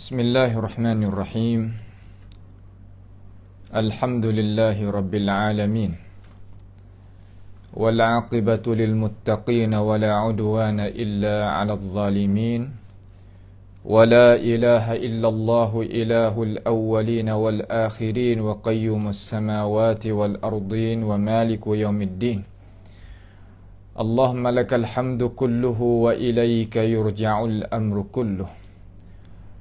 Bismillahirrahmanirrahim. Alhamdulillahi rabbil alamin. Wal 'aqibatu lil muttaqin wa la 'udwana illa 'alal zalimin. Wa la ilaha illallah ilahul awwalin wal akhirin wa qayyumus samawati wal ardin wa maliku yaumiddin. Allahumma lakal hamdu kulluhu wa ilayka yurja'ul amru kulluhu.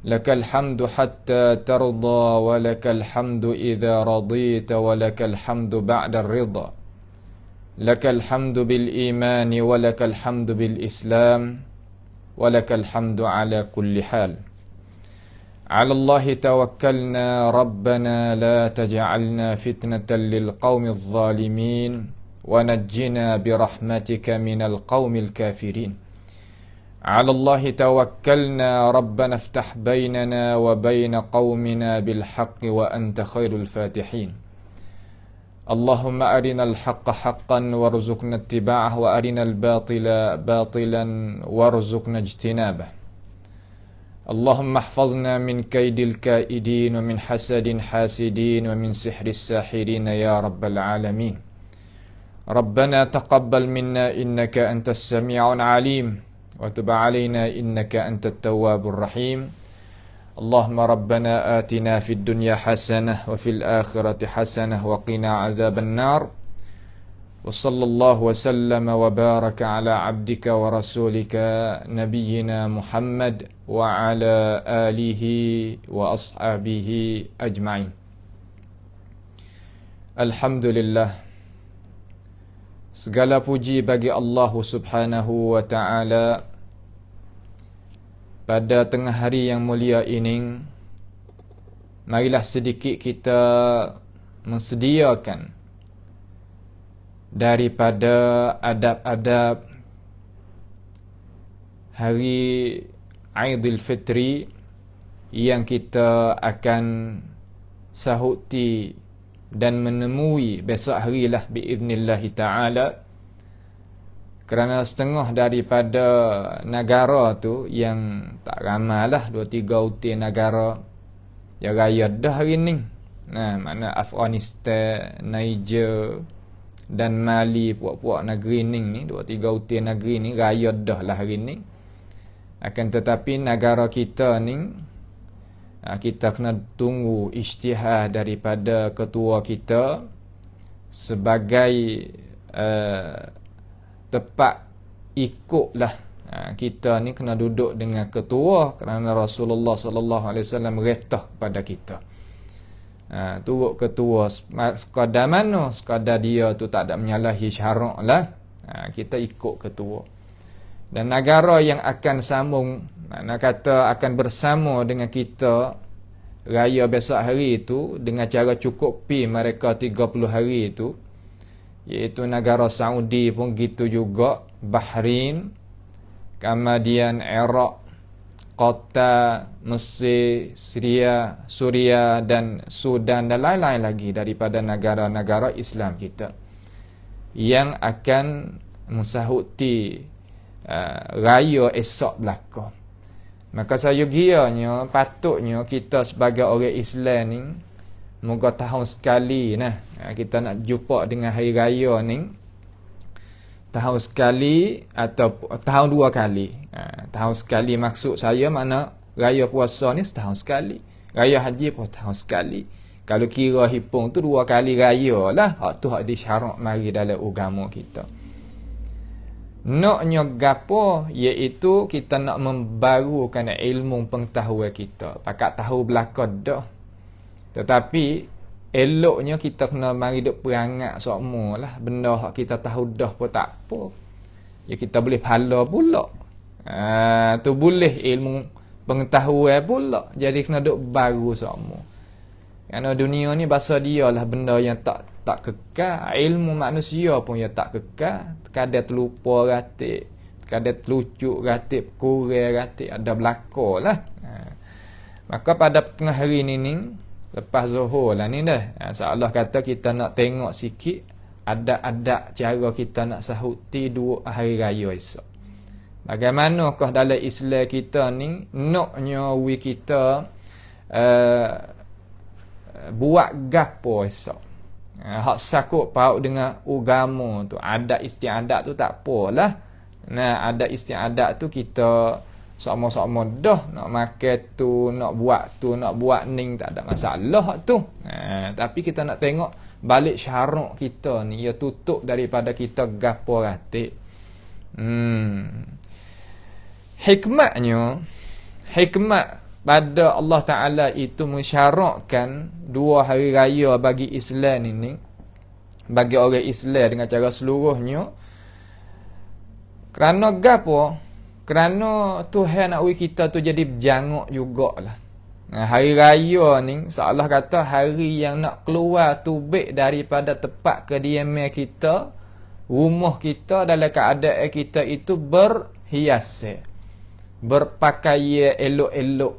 لك الحمد حتى ترضى ولك الحمد إذا رضيت ولك الحمد بعد الرضا لك الحمد بالإيمان ولك الحمد بالإسلام ولك الحمد على كل حال على الله توكلنا ربنا لا تجعلنا فتنة للقوم الظالمين ونجنا برحمتك من القوم الكافرين على الله توكلنا ربنا افتح بيننا وبين قومنا بالحق وأنت خير الفاتحين اللهم أرنا الحق حقا وارزقنا اتباعه وأرنا الباطل باطلا وارزقنا اجتنابه اللهم احفظنا من كيد الكائدين ومن حسد حاسدين ومن سحر الساحرين يا رب العالمين ربنا تقبل منا إنك أنت السميع العليم وتب علينا إنك أنت التواب الرحيم اللهم ربنا آتنا في الدنيا حسنة وفي الآخرة حسنة وقنا عذاب النار وصلى الله وسلم وبارك على عبدك ورسولك نبينا محمد وعلى آله وأصحابه أجمعين. Alhamdulillah, segala puji bagi Allah Subhanahu wa Ta'ala. Pada tengah hari yang mulia ini, marilah sedikit kita mensediakan daripada adab-adab hari Aidil Fitri yang kita akan sahuti dan menemui besok harilah biiznillahi ta'ala. Kerana setengah daripada negara tu yang tak ramai lah, 2-3 utir negara yang raya dah hari ni. Mana Afghanistan, Niger dan Mali, puak-puak negeri ni 2-3 utir negeri ni raya dah lah hari ni. Akan tetapi negara kita ni, kita kena tunggu ijtihad daripada ketua kita sebagai tepat ikutlah. Kita ni kena duduk dengan ketua kerana Rasulullah sallallahu alaihi wasallam retah kepada kita. Turut ketua sekadar mana, sekadar dia tu tak ada menyalahi syarak lah, kita ikut ketua. Dan negara yang akan sambung, mana kata akan bersama dengan kita raya besok hari itu dengan cara cukupi mereka 30 hari itu, iaitu negara Saudi pun gitu juga, Bahrain, kemudian Iraq, Qatar, Mesir, Syria, Suria dan Sudan dan lain-lain lagi daripada negara-negara Islam kita yang akan mensahuti raya esok belaka. Maka sayogianya patutnya kita sebagai orang Islam ni, moga tahun sekali kita nak jumpa dengan hari raya ni, tahun sekali atau tahun 2 kali. Tahun sekali maksud saya mana raya puasa ni setahun sekali, raya haji pun tahun sekali. Kalau kira hipung tu 2 kali raya lah. Hak tu hak disyarak mari dalam agama kita. Naknya gapo, iaitu kita nak membarukan ilmu pengetahuan kita. Pakat tahu belaka dah, tetapi eloknya kita kena mari duk perangat semua lah. Benda hak kita tahu dah pun tak apa, ya kita boleh pahala pula. Tu boleh ilmu pengetahuan pula. Jadi kena duk baru semua. Kerana dunia ni bahasa dia lah benda yang tak kekal. Ilmu manusia pun yang tak kekal. Kadang terlupa ratik, kadang terlucuk ratik, kurang ratik, ada belaka lah. Maka pada tengah hari ni lepas zuhur lah ni dah, insya-Allah kata kita nak tengok sikit ada cara kita nak sahuti 2 hari raya esok. Bagaimanakah dalam Islam kita ni naknya kita buat gapo esok. Hak sakut paut dengan agama tu, adat istiadat tu tak apalah. Nah, adat istiadat tu kita sama-sama dah nak makan tu, nak buat ning, tak ada masalah tu. Tapi kita nak tengok balik syarak kita ni, ia tutup daripada kita gapo ratik. Hikmat pada Allah Ta'ala itu mensyarakkan 2 hari raya bagi Islam ini, bagi orang Islam dengan cara seluruhnya. Kerana gapo? Kerana Tuhan nak kita tu jadi berjanguk jugalah. Hari raya ni seolah kata hari yang nak keluar tubik daripada tempat kediaman kita, rumah kita, dalam keadaan kita itu berhias, berpakaian elok-elok.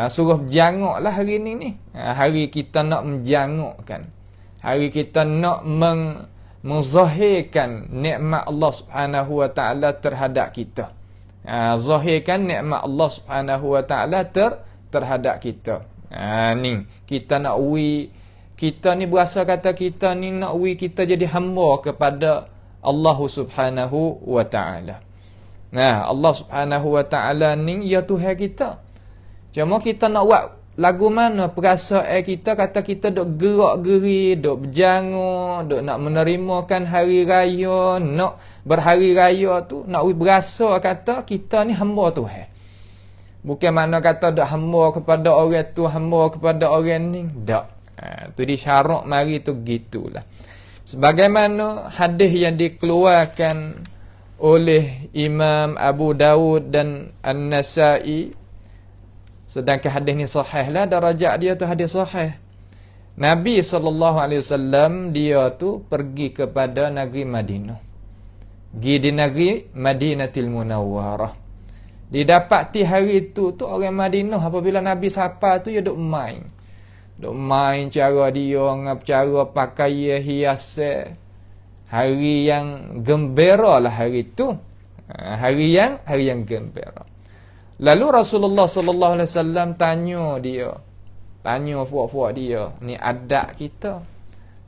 Suruh berjanguklah hari ni. Hari kita nak menjangukkan. Hari kita nak menzahirkan nikmat Allah Subhanahu wa taala terhadap kita. Zahirkan nikmat Allah Subhanahu wa taala terhadap kita. Ni kita nak kita ni berasa kata kita ni nak kita jadi hamba kepada Allah Subhanahu wa taala. Allah Subhanahu wa taala ni ya Tuhan kita. Cuma kita nak buat lagu mana perasaan kita kata kita duk gerak-geri, duk berjangur, duk nak menerimakan hari raya, nak berhari raya tu, nak berasa kata kita ni hamba Tuhan. Bukan makna kata duk hamba kepada orang tu, hamba kepada orang ni. Tak. Tu disyarak mari tu gitulah. Sebagaimana hadis yang dikeluarkan oleh Imam Abu Dawud dan An-Nasa'i, sedangkan hadis ni sahih lah, darajat dia tu hadis sahih. Nabi SAW dia tu pergi kepada negeri Madinah. Pergi di negeri Madinatul Munawwarah. Didapati hari tu orang Madinah apabila Nabi sapa tu dia duk main. Duk main cara dia, cara pakaian hiasan. Hari yang gembira lah hari tu. Hari yang gembira. Lalu Rasulullah sallallahu alaihi wasallam tanya puak-puak dia, ni adab kita.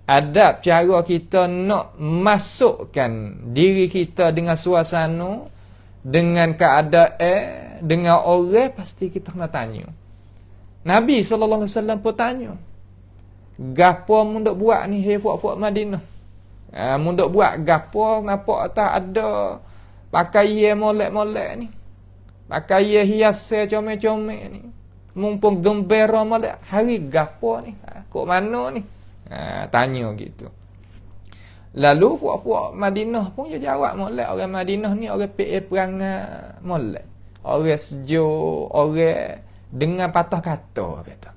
Adab cara kita nak masukkan diri kita dengan suasana, dengan keadaan, dengan orang, pasti kita kena tanya. Nabi sallallahu alaihi wasallam pun tanya, gapo mun dok buat ni hei puak-puak Madinah? Mun dok buat gapo, ngapa tak ada pakaian molek-molek ni? Pakaian hiasan comel-comel ni. Mumpung gembira molek, hari gapo ni? Kok mana ni? Tanya gitu. Lalu puak-puak Madinah pun dia jawab molek. Orang Madinah ni orang perangai molek. Orang sejuk, orang dengan patah kata kata.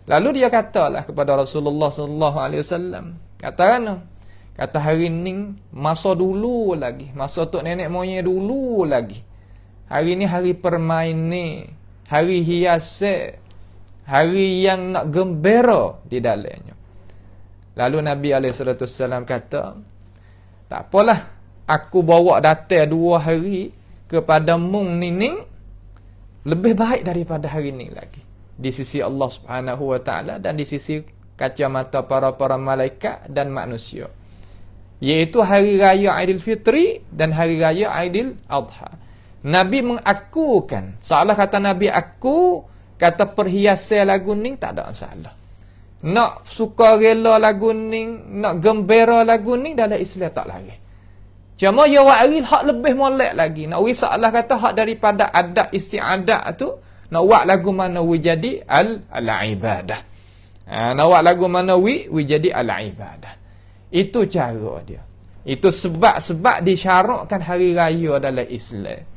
Lalu dia katalah kepada Rasulullah sallallahu alaihi wasallam, kata hari ni masa dulu lagi, masa tok nenek moyang dulu lagi. Hari ni hari permainan, hari hiasan, hari yang nak gembira di dalamnya. Lalu Nabi SAW kata, tak apalah, aku bawa datang 2 hari kepada mung nining, lebih baik daripada hari ni lagi. Di sisi Allah Subhanahu wa taala dan di sisi kacamata para malaikat dan manusia. Iaitu hari raya Aidilfitri dan hari raya Aidil Adha. Nabi mengakukan, seolah kata Nabi aku, kata perhiasan lagu ni tak ada masalah. Nak suka rela lagu ni, nak gembira lagu ni dalam Islam tak lagi. Cuma ya wa'il hak lebih molek lagi. Nak wi seolah kata hak daripada adat istiadat tu, nak buat lagu mana wi jadi al-ibadah. Nak buat lagu mana wi jadi al-ibadah. Itu cara dia. Itu sebab disyarakkan hari raya dalam Islam.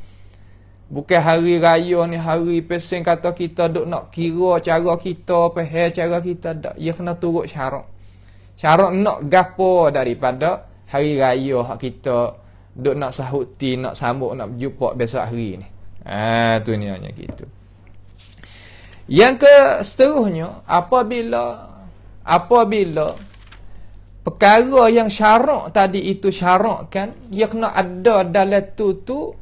Bukan hari raya ni hari pesen kata kita duk nak kira cara kita, pahal cara kita dak. Ia kena turut syarak. Syarak nak gapo daripada hari raya hak kita duk nak sahuti, nak sambut, nak berjumpa besok hari ni. Tu ni hanya gitu. Yang ke seterusnya, apabila perkara yang syarak tadi itu syarak kan, ia kena ada dalam tu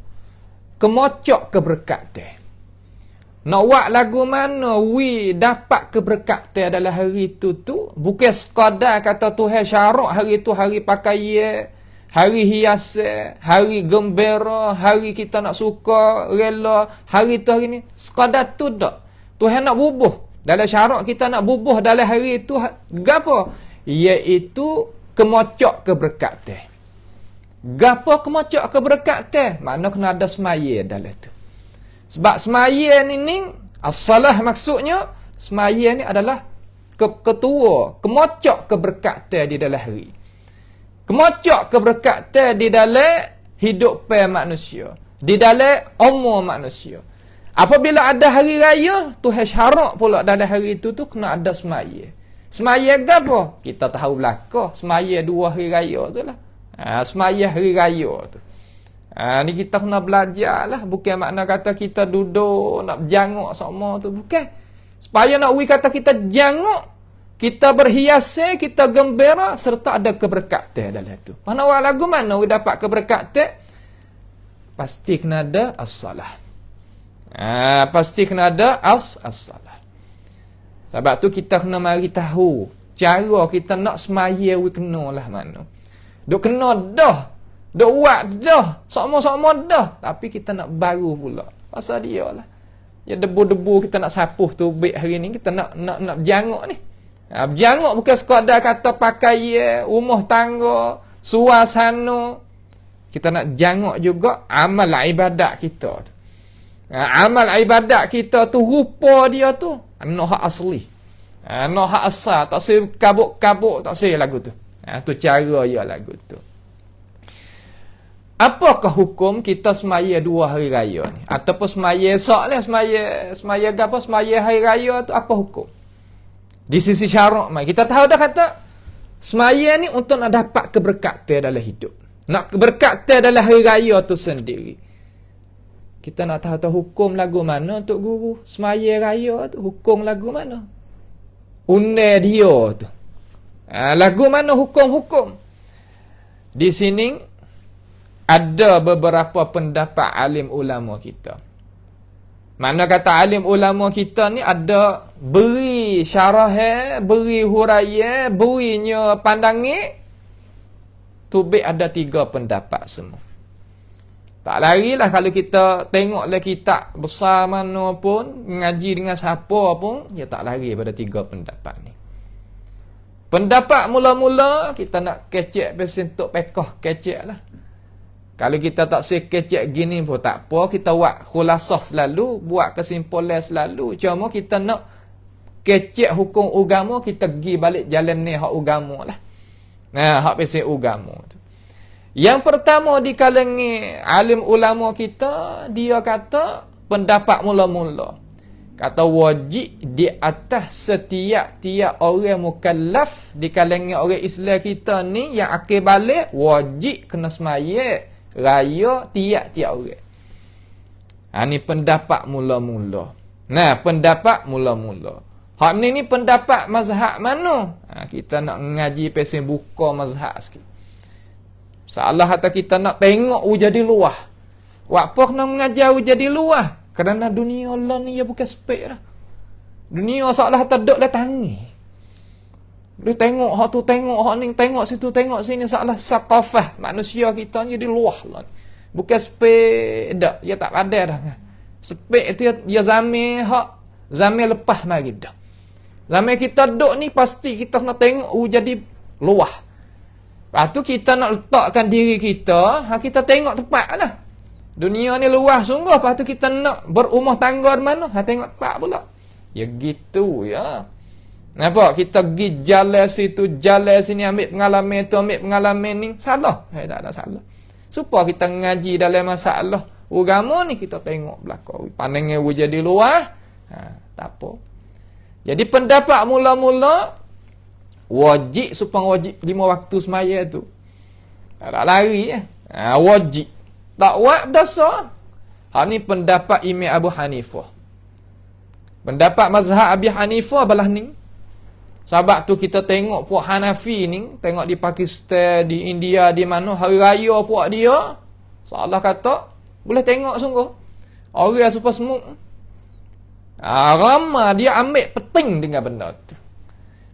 kemocok keberkatan. Nak buat lagu mana dapat keberkatan dalam hari tu bukan sekadar kata Tuhan syarak hari tu hari pakai, hari hias, hari gembira, hari kita nak suka, rela, hari tu hari ni. Sekadar tu tak. Tuhan nak bubuh. Dalam syarak kita nak bubuh dalam hari tu gapo? Iaitu kemocok keberkatan. Gapo kemocok keberkatan? Makna kena ada semaya dalam tu. Sebab semaya ni as-salah maksudnya, semaya ni adalah ketua, kemocok keberkatan di dalam hari. Kemocok keberkatan di dalam hidup manusia, di dalam umur manusia. Apabila ada hari raya, Tuhan syarak pula dalam hari itu kena ada semaya. Semaya apa? Kita tahu belaka, semaya 2 hari raya tu lah. Semaya hari raya tu. Ni kita kena belajar lah. Bukan makna kata kita duduk nak berjanguk sama tu. Bukan. Supaya nak kata kita janguk, kita berhias, kita gembira, serta ada keberkatan dalam tu. Mana orang lagu mana dapat keberkatan? Pasti kena ada as-salah. Pasti kena ada as-salah. Sebab tu kita kena mari tahu cara kita nak semaya kena lah mana. Duk kena dah. Duk buat dah. Sama-sama dah. Tapi kita nak baru pula. Pasal dia lah. Ya debu-debu kita nak sapuh tu baik hari ni. Kita nak berjanguk ni. Berjanguk bukan sekadar kata pakai rumah tangga, suasana. Kita nak janguk juga amal ibadat kita tu. Amal ibadat kita tu rupa dia tu nak hak asli. Nak hak asal. Tak usah kabuk-kabuk. Tak usah lagu tu. Tu cara dia lagu tu. Apakah hukum kita semaya 2 hari raya ni? Ataupun semaya esok ni, semaya apa? Semaya hari raya tu apa hukum? Di sisi syarak mai. Kita tahu dah kata semaya ni untuk nak dapat keberkatan dalam hidup. Nak keberkatan dalam hari raya tu sendiri. Kita nak tahu hukum lagu mana untuk guru semaya raya tu, hukum lagu mana? Unai dia tu. Lagu mana hukum-hukum? Di sini ada beberapa pendapat alim ulama kita. Mana kata alim ulama kita ni ada beri syarah, beri huraian, berinya pandangan. Tubik ada 3 pendapat semua. Tak larilah kalau kita tengoklah kitab besar mana pun, ngaji dengan siapa pun, dia tak lari pada 3 pendapat ni. Pendapat mula-mula kita nak kecek bersentuk pekah kecek lah. Kalau kita tak sekecek gini pun tak apa, kita buat khulasah selalu, buat kesimpulan selalu. Cuma kita nak kecek hukum agama, kita pergi balik jalan ni hak agama lah. Hak pasal agama tu. Yang pertama di kalangan alim ulama kita, dia kata pendapat mula-mula. Kata wajib di atas setiap orang mukallaf di kalangan orang Islam kita ni yang akil balik, wajib kena semaya raya tiap-tiap orang. Ni pendapat mula-mula. Pendapat mula-mula. Hak ni pendapat mazhab mana? Kita nak ngaji pasal buka mazhab sikit. Salah kata kita nak tengok jadi luah. Apa kena mengajar jadi luah? Kerana dunia Allah ni ya bukan sepik dah. Dunia seolah tak duduk dah tangi. Dia tengok hak tu, tengok hak ni, tengok situ, tengok sini, seolah sakafah manusia kita ni jadi luah lah. Bukan sepik dak, dia tak ada dah. Sepik tu dia zaman lepas mari dah. Zaman kita duduk ni pasti kita nak tengok jadi luah. Lepas tu kita nak letakkan diri kita, kita tengok tempat lah. Dunia ni luas sungguh. Lepas tu kita nak berumah tangga di mana? Tengok tempat pula. Ya gitu ya. Nampak? Kita pergi jalan situ, jalan sini, ambil pengalaman tu, ambil pengalaman ni. Salah? Tak ada salah. Supaya kita ngaji dalam masalah agama ni, kita tengok belakang. Pandangnya jadi luas. Tak apa. Jadi pendapat mula-mula, wajib supaya wajib 5 waktu semaya tu. Tak lari wajib. Tak buat berdosa. Ni pendapat Imam Abu Hanifah. Pendapat mazhab Abi Hanifah belah ni. Sebab tu kita tengok puak Hanafi ni, tengok di Pakistan, di India, di mana hari raya puak dia, salah kata, boleh tengok sungguh. Orang super semut. Ramai dia ambil penting dengan benda tu.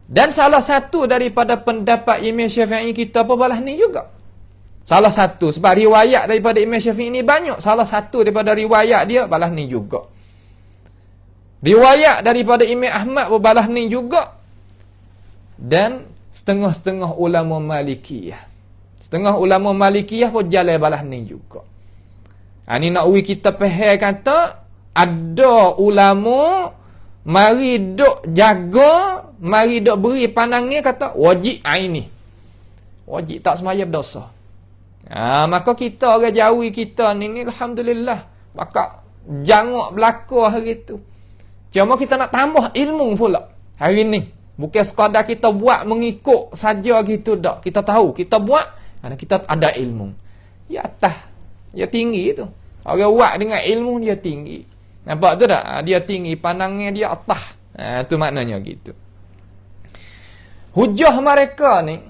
Dan salah satu daripada pendapat Imam Syafi'i kita apa balas ni juga. Salah satu, sebab riwayat daripada Imam Syafi'i ni banyak. Salah satu daripada riwayat dia balas ni juga. Riwayat daripada Imam Ahmad balas ni juga. Dan setengah-setengah ulama Malikiyah. Setengah ulama Malikiyah pun jalan balas ni juga. Ni nak uwi kita faham kata ada ulama mari dok jaga, mari dok beri pandangnya kata wajib aini. Wajib tak semaya berdosa. Maka kita orang jauhi kita ni alhamdulillah maka jangok belaka hari tu. Cuma kita nak tambah ilmu pula hari ni. Bukan sekadar kita buat mengikut saja gitu dak. Kita tahu, kita buat kerana kita ada ilmu. Ya atas, ya tinggi tu. Orang buat dengan ilmu dia tinggi. Nampak tu tak? Dia tinggi, pandangnya dia atas. Tu maknanya gitu. Hujah mereka ni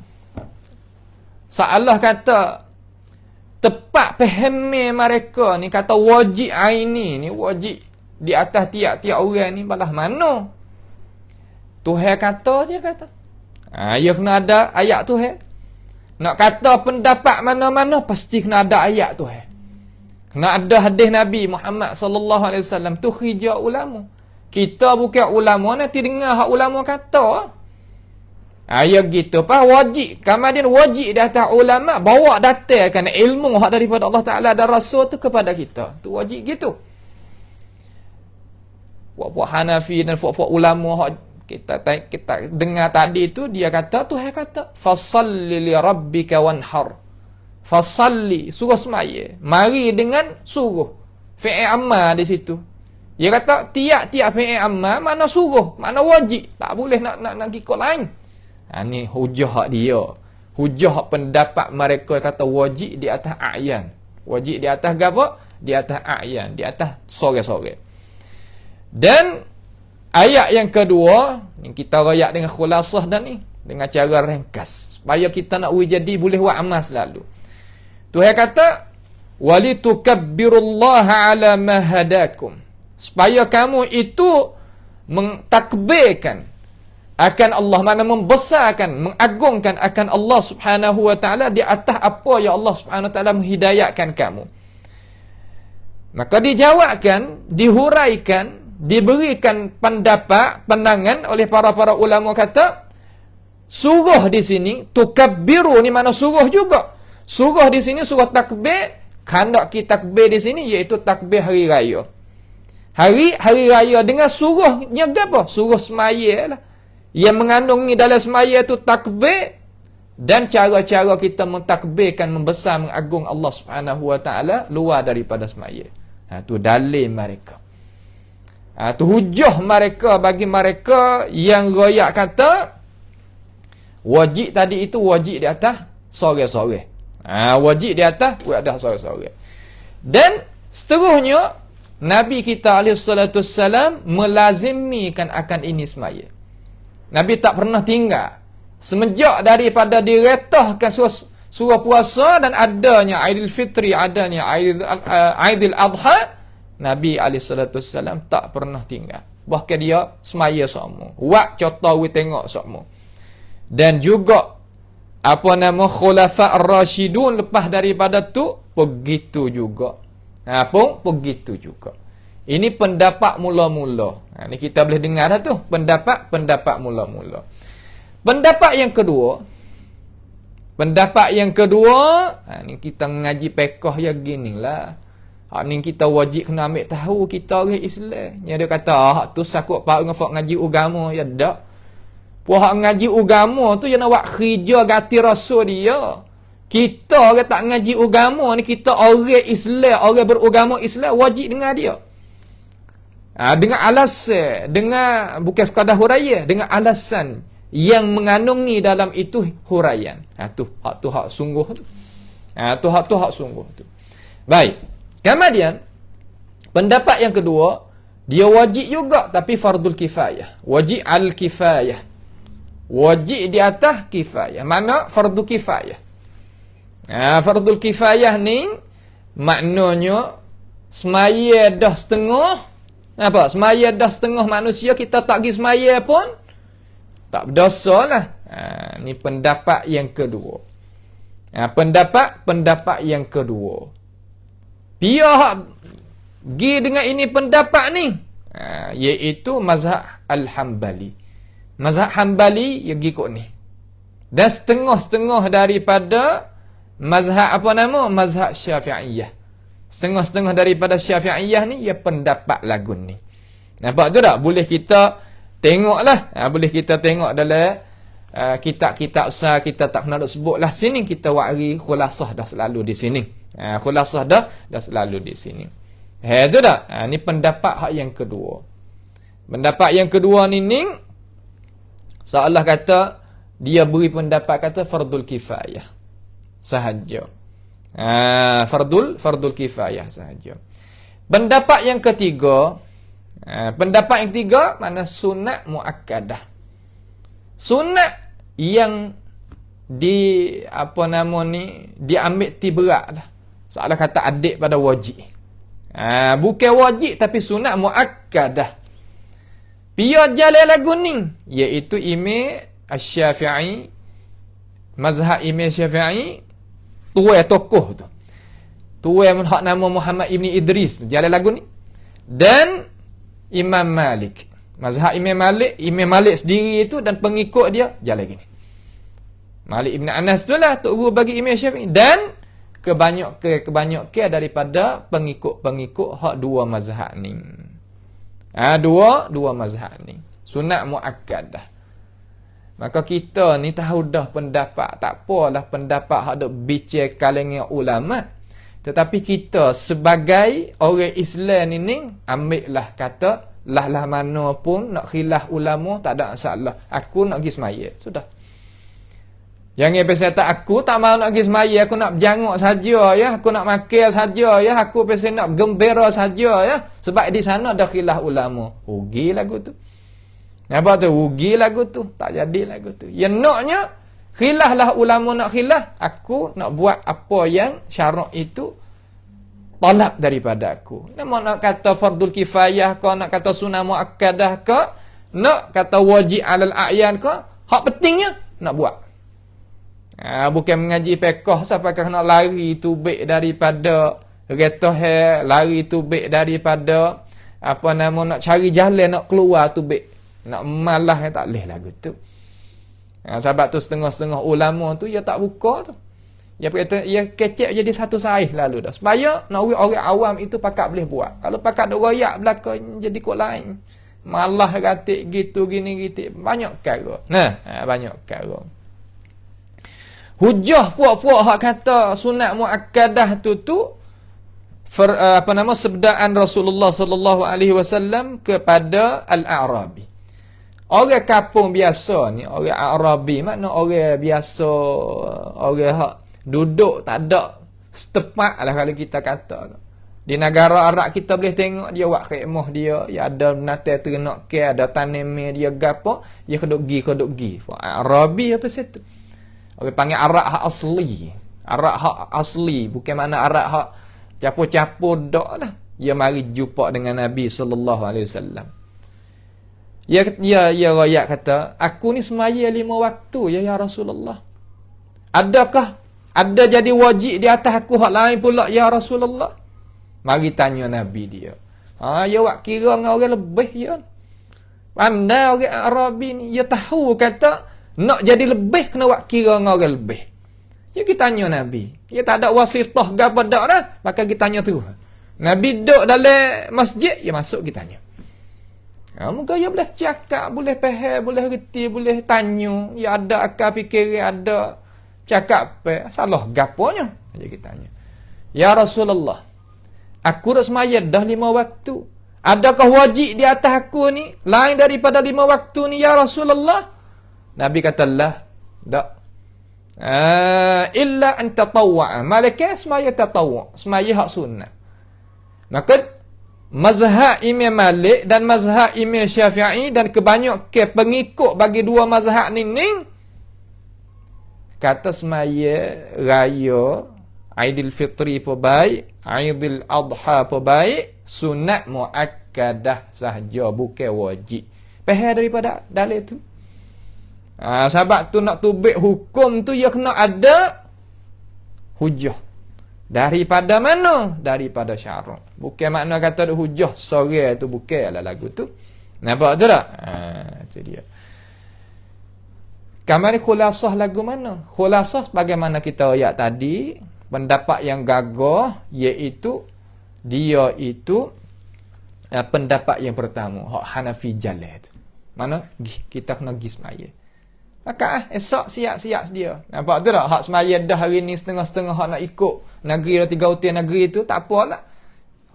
salah kata tepat pahami mereka ni kata wajib aini ni wajib di atas tiap-tiap orang ni balah mana? Tuhan kata dia kata. Ya kena ada ayat Tuhan. Nak kata pendapat mana-mana pasti kena ada ayat Tuhan. Kena ada hadis Nabi Muhammad sallallahu alaihi wasallam tu khija ulama. Kita bukan ulama nanti dengar hak ulama kata. Ya gitu pas wajib. Kemudian wajib di atas ulama bawa datangkan ilmu hak daripada Allah Taala dan Rasul tu kepada kita. Tu wajib gitu. Puak-puak Hanafi dan puak-puak ulama hak kita dengar tadi tu dia kata Tuhan kata fasalli li rabbika wanhar. Fasalli suruh semaya. Mari dengan suruh. Fi'il amma di situ. Dia kata tiap-tiap fi'il amma mana suruh, mana wajib. Tak boleh nak ikut lain. Ni hujah hak dia. Hujah hak pendapat mereka kata wajib di atas a'yan. Wajib di atas apa? Di atas a'yan, di atas sore-sore. Dan ayat yang kedua, yang kita rayak dengan khulasah dan ni, dengan cara ringkas. Supaya kita nak jadi boleh buat amal selalu. Tuhan kata, walitukabbirullaha ala ma hadakum. Supaya kamu itu mentakbirkan akan Allah, mana membesarkan, mengagungkan akan Allah Subhanahu wa taala di atas apa yang Allah Subhanahu wa taala menghidayahkan kamu. Maka dijawabkan, dihuraikan, diberikan pendapat, pandangan oleh para ulama kata suruh di sini tukabbiru ni mana suruh juga. Suruh di sini suruh takbir, kandak kita takbir di sini iaitu takbir hari raya. Hari raya dengan suruhnya apa? Suruh semaya lah. Yang mengandungi dalam semaya itu takbir dan cara-cara kita mentakbirkan, membesar, mengagung Allah Subhanahu wa taala luar daripada semaya. Tu dalil mereka. Tu hujah mereka bagi mereka yang royak kata wajib tadi itu wajib di atas sore-sore. Wajib di atas sore-sore. Dan seterusnya Nabi kita alaihi salatu wassalam melazimikan akan ini semaya. Nabi tak pernah tinggal semenjak daripada diretahkan surah puasa dan adanya Aidil Fitri, adanya Aidil Adha, Nabi SAW tak pernah tinggal. Bahkan dia semaya semua. Wak contoh we tengok semua. Dan juga Khulafa Ar-Rasyidun lepas daripada tu begitu juga. Begitu juga. Ini pendapat mula-mula. Ini kita boleh dengar dah tu. Pendapat mula-mula. Pendapat yang kedua, ni kita ngaji pekah yang gini lah. Ni kita wajib kena ambil tahu kita orang Islam. Yang dia kata, tu sakut pak ngaji agama. Ya tak. Puak ngaji agama tu yang nak buat khija gati rasul dia. Kita orang tak ngaji agama ni, kita orang Islam, orang beragama Islam, wajib dengar dia. Dengan alasan, dengan bukan sekadar huraian, dengan alasan yang mengandungi dalam itu huraian. Tu hak sungguh tu. Tu hak sungguh tu. Baik. Kemudian pendapat yang kedua, dia wajib juga tapi fardul kifayah. Wajib al-kifayah. Wajib di atas kifayah. Mana fardu kifayah? Fardul kifayah ni maknanya semaya dah setengah. Apa? Semaya dah setengah manusia kita tak pergi semaya pun tak berdosa lah. Ni pendapat yang kedua. Pendapat yang kedua. Pihak pergi dengan ini pendapat ni, iaitu mazhab Al-Hambali. Mazhab Hambali yang pergi kot ni. Dan setengah-setengah daripada mazhab apa nama? Mazhab Syafi'iyah. Setengah-setengah daripada Syafi'iyah ni ia pendapat lagu ni. Nampak tu tak? Boleh kita tengoklah. Boleh kita tengok dalam kitab-kitab besar kita tak kena sebut lah sini, kita wari khulasah dah selalu di sini. Khulasah dah selalu di sini. Tu tak? Ni pendapat hak yang kedua. Pendapat yang kedua ni seolah kata dia beri pendapat kata fardul kifayah sahaja. Fardul kifayah sahaja. Pendapat yang ketiga, mana sunat muakkadah. Sunat yang diambil tiberat dah. Seolah kata adik pada wajib. Bukan wajib tapi sunat muakkadah. Pia jalan lagu ni, iaitu Imam Asy-Syafi'i, mazhab Imam Syafi'i, tua tokoh tu. Tua hak nama Muhammad Ibn Idris, jalan lagu ni. Dan Imam Malik. Mazhab Imam Malik sendiri itu dan pengikut dia jalan gini. Malik Ibn Anas tu lah tok guru bagi Imam Syafi'i dan kebanyakan daripada pengikut hak dua mazhab ni. Dua mazhab ni. Sunat muakkadah. Maka kita ni tahu dah pendapat. Tak apalah pendapat hak dok bincang kalangan ulama. Tetapi kita sebagai orang Islam ni ambillah kata lah mana pun nak khilaf ulama tak ada masalah. Aku nak pergi semaya. Sudah. Jangan pasal tak aku tak mahu nak pergi semaya, aku nak berjanguk saja ya, aku nak makan saja ya, aku pasal nak gembira saja ya. Sebab di sana ada khilaf ulama. Rugi lagu tu. Nampak tu? Rugi lagu tu. Tak jadi lagu tu. Yang naknya khilaf lah ulama nak khilaf, aku nak buat apa yang syarak itu talab daripada aku. Nama nak kata fardul kifayah ke, nak kata sunnah muakkadah ke, nak kata wajib alal a'yan ke, hak pentingnya nak buat. Bukan mengaji fiqh sampai kena lari tubik daripada retah, lari tubik daripada nak cari jalan nak keluar tubik, nak malah tak boleh lagu tu. Sebab tu setengah-setengah ulama tu ia tak buka tu. Ia kata ia kecek jadi satu saih lalu dah. Supaya nak orang awam itu pakak boleh buat. Kalau pakak duk royak belakang jadi kok lain. Malah gatik gitu gini gitu banyak perkara. Banyak perkara. Hujah puak-puak hak kata sunat muakkadah tu sabdaan Rasulullah sallallahu alaihi wasallam kepada al-A'rabi. Orang kampung biasa ni, orang Arabi makna orang biasa, orang hak duduk tak ada setempat lah kalau kita kata. Di negara Arab kita boleh tengok dia buat khemah dia, ya ada binatang ternak ke, ada tanam dia gapo, dia keduk gi. Arabi apa situ? Orang panggil Arab hak asli. Arab hak asli, bukan mana Arab hak capur-capur dak lah. Dia mari jumpa dengan Nabi sallallahu alaihi wasallam. Ya rakyat kata, aku ni semaya 5 waktu ya Rasulullah. Adakah ada jadi wajib di atas aku hak lain pula ya Rasulullah? Mari tanya Nabi dia. Ya wak kira dengan orang lebih ya. Pandai orang Arabi ni, dia tahu kata nak jadi lebih kena wak kira dengan orang lebih. Jadi kita tanya Nabi. Dia tak ada wasitah gapo dak dah, maka kita tanya tu. Nabi duduk dalam masjid, dia masuk kita tanya. Moga dia boleh cakap, boleh faham, boleh reti, boleh tanya. Ya ada akal fikir, ada cakap apa. Salah gaponya. Jadi kita tanya. Ya Rasulullah, aku dah semaya dah 5 waktu. Adakah wajib di atas aku ni lain daripada 5 waktu ni ya Rasulullah? Nabi kata lah, tak. Illa an tatawwa. Malaikat semaya tatawwa, semaya hak sunnah. Maka mazhab Imam Malik dan mazhab Imam Syafi'i dan kebanyakan pengikut bagi dua mazhab ni kata semaya raya Aidil Fitri pun baik, Aidil Adha pun baik, sunat muakkadah sahaja, bukan wajib. Faham daripada dalil tu? Sebab tu nak tubik hukum tu ya kena ada hujah. Daripada mana? Daripada syarak. Bukan makna kata ada hujah sore tu bukanlah lagu tu. Nampak tu tak? Itu dia. Kamari khulasah lagu mana? Khulasah bagaimana kita ayat tadi, pendapat yang gagah iaitu dia itu pendapat yang pertama, hak Hanafi Jaleh tu. Mana kita kena pergi semaya. Maka esok siap-siap dia. Nampak tu tak? Hak semaya dah hari ni setengah-setengah hak nak ikut negeri dah 3 utia negeri tu, tak apalah.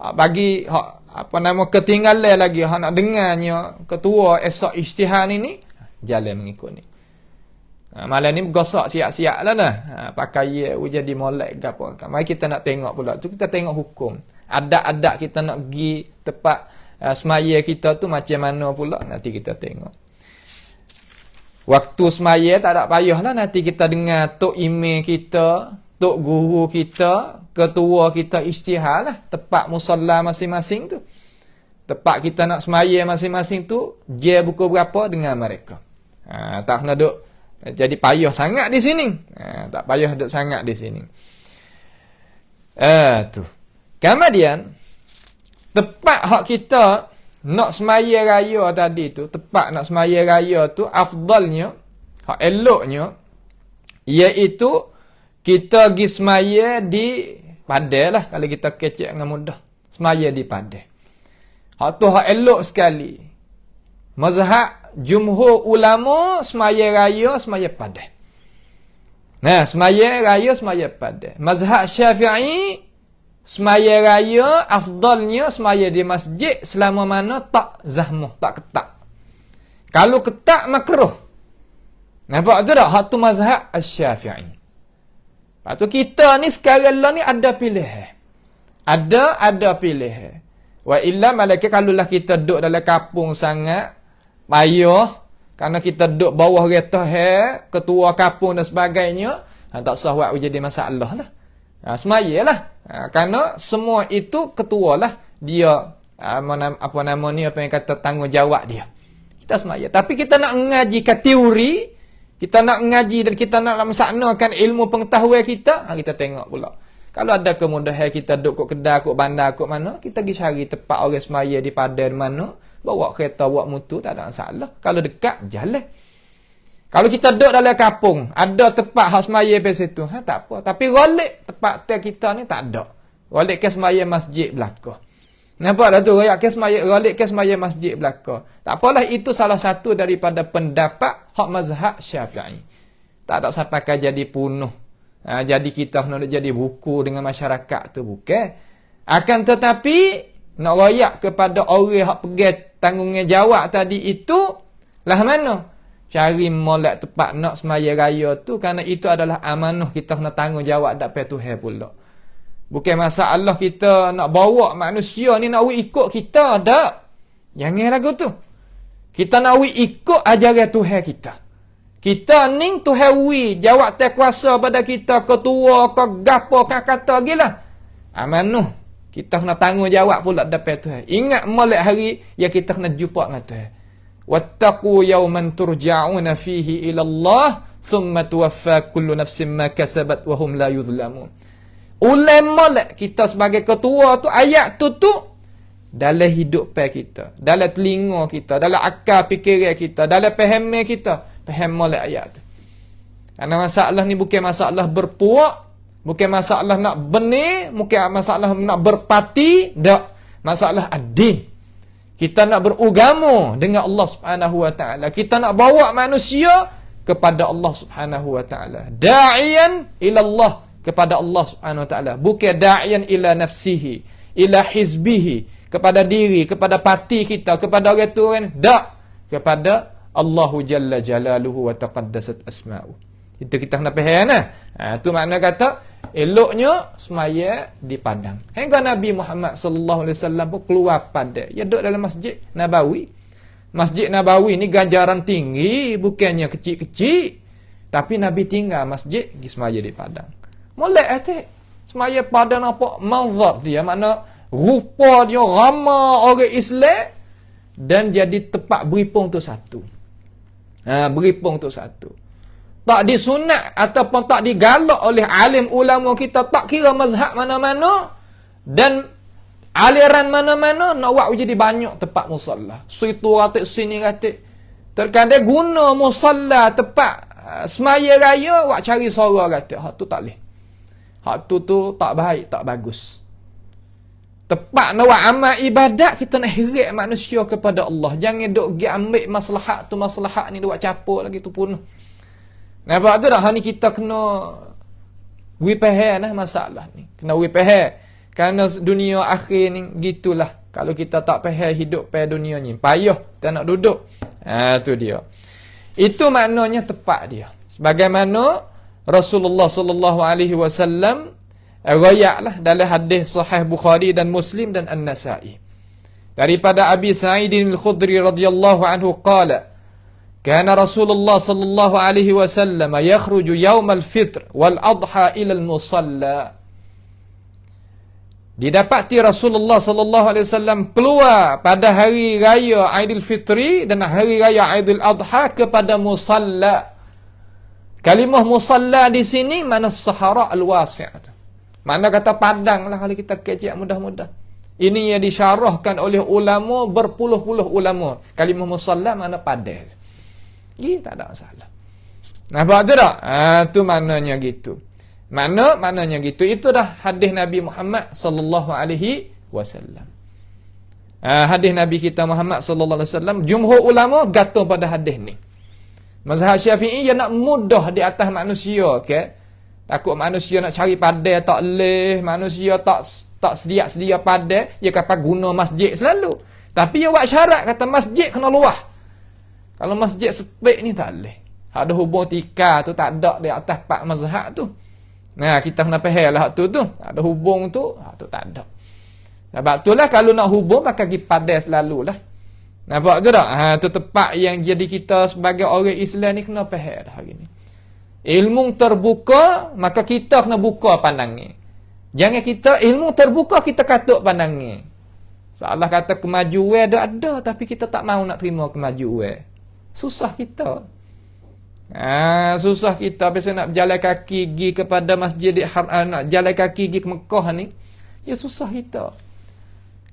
Hak bagi hak ketinggalan lagi hak nak dengarnya ketua esok ijtihad ni jalan mengikut ni. Malam ni bergosok siap-siap lah dah. Pakai jadi molek ke apa. Mari kita nak tengok pula. Tu kita tengok hukum. Adat-adat kita nak pergi tempat semaya kita tu macam mana pula. Nanti kita tengok. Waktu semaya tak ada payah lah. Nanti kita dengar tok imam kita, tok guru kita, ketua kita ijtihad lah. Tempat musalla masing-masing tu. Tempat kita nak semaya masing-masing tu. Dia buku berapa dengan mereka. Tak kena duk jadi payah sangat di sini. Tak payah duduk sangat di sini. Tu. Kemudian tepat hak kita nak semaya raya tadi tu, tepat nak semaya raya tu afdalnya, hak eloknya iaitu kita pergi semaya di padai lah kalau kita kecek dengan mudah. Semaya di padai. Hak tu hak elok sekali. Mazhab jumhur ulama semaya raya semaya padai. Nah, semaya raya semaya padai. Mazhab Syafi'i semaya raya afdalnya semaya di masjid selama mana tak zahmah, tak ketat. Kalau ketat makruh. Nampak tu tak? Hak tu mazhab Syafi'i. Lepas tu kita ni sekarang lah ni ada pilihan. Ada pilihan. Wa illa malaikat kalulah kita duduk dalam kampung sangat payah kerana kita duduk bawah kereta ketua kampung dan sebagainya, tak sah buat jadi masalah lah. Semayalah. Kerana semua itu ketua lah dia apa nama ni apa yang kata tanggungjawab dia. Kita semaya. Tapi kita nak ngaji ke teori, kita nak ngaji dan kita nak melaksanakan ilmu pengetahuan kita, kita tengok pula. Kalau ada kemudahan kita duduk kat kedai, kat bandar, kat mana, kita pergi cari tempat orang semaya di padan mana, bawa kereta, bawa motor, tak ada masalah. Kalau dekat, jalan. Kalau kita duduk dalam kampung, ada tempat hak semaya di situ, tak apa. Tapi rolik tempat kita ni tak ada. Rolik ke semaya masjid belakang. Nampak dah tu, rolik ke semaya masjid belakang. Tak apalah, itu salah satu daripada pendapat hak mazhab Syafi'i. Tak ada sampai jadi punuh. Jadi kita kena jadi buku dengan masyarakat tu, bukan. Akan tetapi nak royak kepada orang yang pegang tanggungjawab tadi itu lah mana? Cari molek tempat nak semaya raya tu, kerana itu adalah amanah kita kena tanggungjawab depan Tuhan pula. Bukan masalah kita nak bawa manusia ni nak ikut kita, tak. Jangan lagu tu. Kita nak ikut ajaran Tuhan kita. Kita ni Tuhan jawab tak kuasa pada kita, ketua ke gapo ke kata gila. Amanah. Kita kena tanggungjawab pula depan Tuhan. Ingat molek hari yang kita kena jumpa dengan Tuhan. Wattaqu yawman turja'una fihi ila Allah thumma tuwaffa kullu nafsin ma kasabat wa hum la yuzlamun. Molek kita sebagai ketua tu, ayat tu dalam hidup kita, dalam telinga kita, dalam akal fikiran kita, dalam faham kita. Faham molek ayat tu. Karena masalah ni bukan masalah berpuak, bukan masalah nak benih, bukan masalah nak berpati, tak. Masalah ad-din. Kita nak beragama dengan Allah Subhanahu wa taala. Kita nak bawa manusia kepada Allah Subhanahu wa taala. Da'iyan ila Allah, kepada Allah Subhanahu wa taala. Bukan da'iyan ila nafsihi, ila hizbihi, kepada diri, kepada parti kita, kepada orang tu kan. Tak. Kepada Allahu Jalla Jalaluhu wa taqaddasat asma'u. Itu kita kena faham lah. Itu makna kata Eloknya semaya di padang. Hingga Nabi Muhammad sallallahu alaihi wasallam pun keluar pada. Dia duduk dalam Masjid Nabawi. Masjid Nabawi ni ganjaran tinggi, bukannya kecil-kecil. Tapi Nabi tinggal masjid, pergi semaya di padang. Molek hati. Semaya padang nampak manzar dia, makna rupa dia ramai orang Islam dan jadi tempat beripung tu satu. Beripung tu satu. Tak disunat ataupun tak digalak oleh alim ulama kita, tak kira mazhab mana-mana dan aliran mana-mana nak buat jadi banyak tempat musalla. Situ ratik, sini ratik. Terkadang guna musalla tempat semaya raya buat cari suara ratik. Hak tu tak boleh. Hak tu tak baik, tak bagus. Tepat nak buat amal ibadat, kita nak hirik manusia kepada Allah. Jangan duk pergi ambil maslahat ni duk buat capur lagi tu pun. Nampak tu dah, ni kita kena wipahir masalah ni. Kena wipahir. Kerana dunia akhir ni gitulah. Kalau kita tak faham hidup pada dunia ni, payah kita nak duduk. Tu dia. Itu maknanya tepat dia. Sebagaimana Rasulullah sallallahu alaihi wasallam riwayatlah dalam hadis sahih Bukhari dan Muslim dan An-Nasa'i. Daripada Abi Sa'id al-Khudri radhiyallahu anhu qala: Kana Rasulullah sallallahu alaihi wasallam yakhruju yawm al-fitr wal adha ila al-musalla. Didapati Rasulullah sallallahu alaihi wasallam keluar pada hari raya Aidil Fitri dan hari raya Aidil Adha kepada musalla. Kalimah musalla di sini mana sahara al-wasi'. Mana kata padang lah kalau kita kecek mudah-mudah. Ini yang disyarahkan oleh ulama, berpuluh-puluh ulama. Kalimah musalla mana padang. Gitu, tak ada masalah. Nampak tu tak? Tu maknanya gitu. Maknanya gitu. Itu dah hadis Nabi Muhammad sallallahu alaihi wasallam. Hadis Nabi kita Muhammad sallallahu alaihi wasallam, jumhur ulama gantung pada hadis ni. Mazhab Syafi'i dia nak mudah di atas manusia, okey. Takut manusia nak cari padai tak leh, manusia tak sedia padai, dia kata guna masjid selalu. Tapi dia buat syarat kata masjid kena luah. Kalau masjid sepik ni tak leh. Ada hubung tika tu tak ada di atas pak mazhab tu. Nah, kita kena faham lah tu. Ada hubung tu, tu tak ada. Sebab itulah kalau nak hubung pakai pergi padai selalulah. Nampak tu tak? Tu tepat yang jadi kita sebagai orang Islam ni kena faham dah hari ni. Ilmu terbuka, maka kita kena buka pandangnya. Jangan kita ilmu terbuka kita katuk pandangnya. Salah kata kemajuan ada tapi kita tak mau nak terima kemajuan. Susah kita. Susah kita biasa nak berjalan kaki pergi kepada Masjidil Haram, nak jalan kaki pergi ke Mekah ni. Ya susah kita.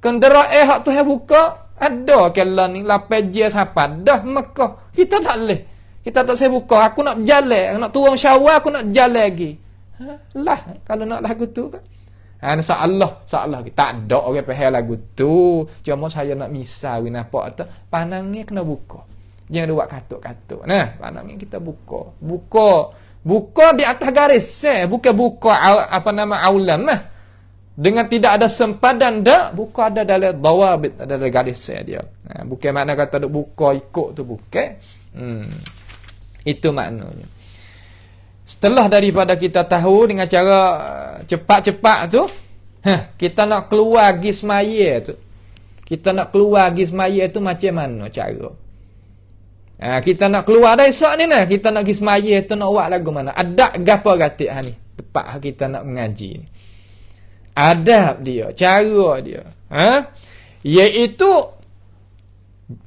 Kenderaan hak tu yang buka ada kala ni 8 jam sampai dah Mekah. Kita tak boleh. Kita tak saya buka. Aku nak berjalan, nak turun Syawal aku nak berjalan lagi. Lah kalau nak lagu tu kan. Salah tak ada orang faham lagu tu. Cuma saya nak misal nampak tu panangnya kena buka. Jangan buat katuk-katuk. Nah, pandangnya kita buka. Buka di atas garis. Bukan buka aulam lah. Dengan tidak ada sempadan dak, buka ada dalam dawabit, ada dalam garis dia. Bukan makna kata duk buka ikut tu bukan. Itu maknanya. Setelah daripada kita tahu dengan cara cepat-cepat tu, kita nak keluar pergi semaya tu. Kita nak keluar pergi semaya tu macam mana cara? Kita nak keluar dah esok ni nah, kita nak pergi semaya tu nak buat lagu mana? Adab gapo gatik ni? Tepat kita nak mengaji ni. Adab dia, cara dia. Iaitu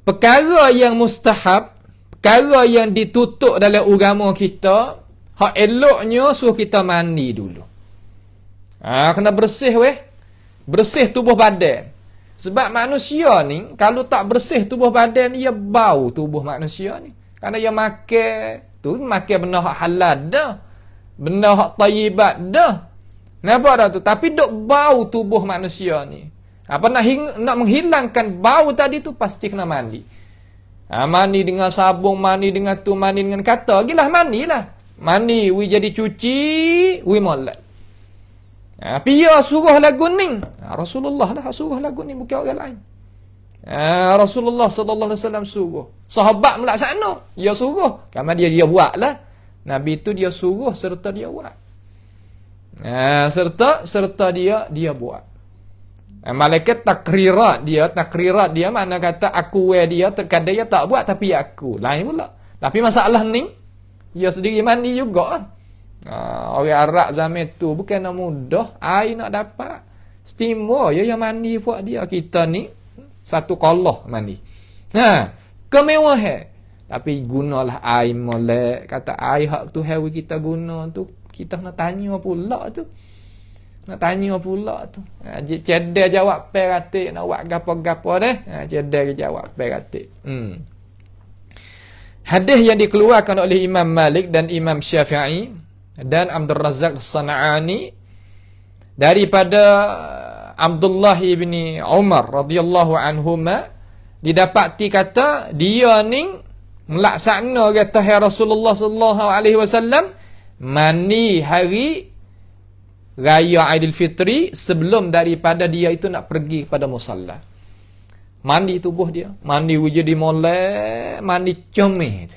perkara yang mustahab, perkara yang ditutup dalam agama kita, hak eloknya suruh kita mandi dulu. Kena bersih weh. Bersih tubuh badan. Sebab manusia ni kalau tak bersih tubuh badan dia bau tubuh manusia ni. Kerana dia makan benda hak halal dah. Benda hak tayyibat dah. Nampak dah tu, tapi dok bau tubuh manusia ni. Apa nak menghilangkan bau tadi tu pasti kena mandi. Mandi dengan sabun, mandi dengan tu, mandi dengan kata, gilah mandilah. Mandi wi jadi cuci, wi molek. Pia suruh lagu ni. Rasulullah lah suruh lagu ni, bukan orang lain. Rasulullah sallallahu alaihi wasallam suruh. Sahabat melaksana, dia suruh. Kerana dia buatlah. Nabi tu dia suruh serta dia buat. Serta dia buat. Malaikat takrirat dia makna kata aku dia terkadang dia tak buat tapi aku. Lain pula. Tapi masalah ni dia sendiri mandi juga. Orang Arab zaman tu bukan nak mudah air nak dapat. Steamer yang mandi buat dia. Kita ni satu kolah mandi. Kemewahan. Tapi gunalah air molek. Kata air hak tu hewi kita guna tu. Kita nak tanya pula tu. Cedek jawab peratik. Nak buat gapo-gapo deh. Cedek jawab peratik. Hadis yang dikeluarkan oleh Imam Malik dan Imam Syafi'i dan Abdul Razak As-San'ani daripada Abdullah ibni Umar radhiyallahu anhuma didapati kata dia ni melaksana kata Rasulullah sallallahu alaihi wasallam mandi hari Raya Aidilfitri sebelum daripada dia itu nak pergi pada musalla. Mandi tubuh dia. Mandi wujud di molek. Mandi comel.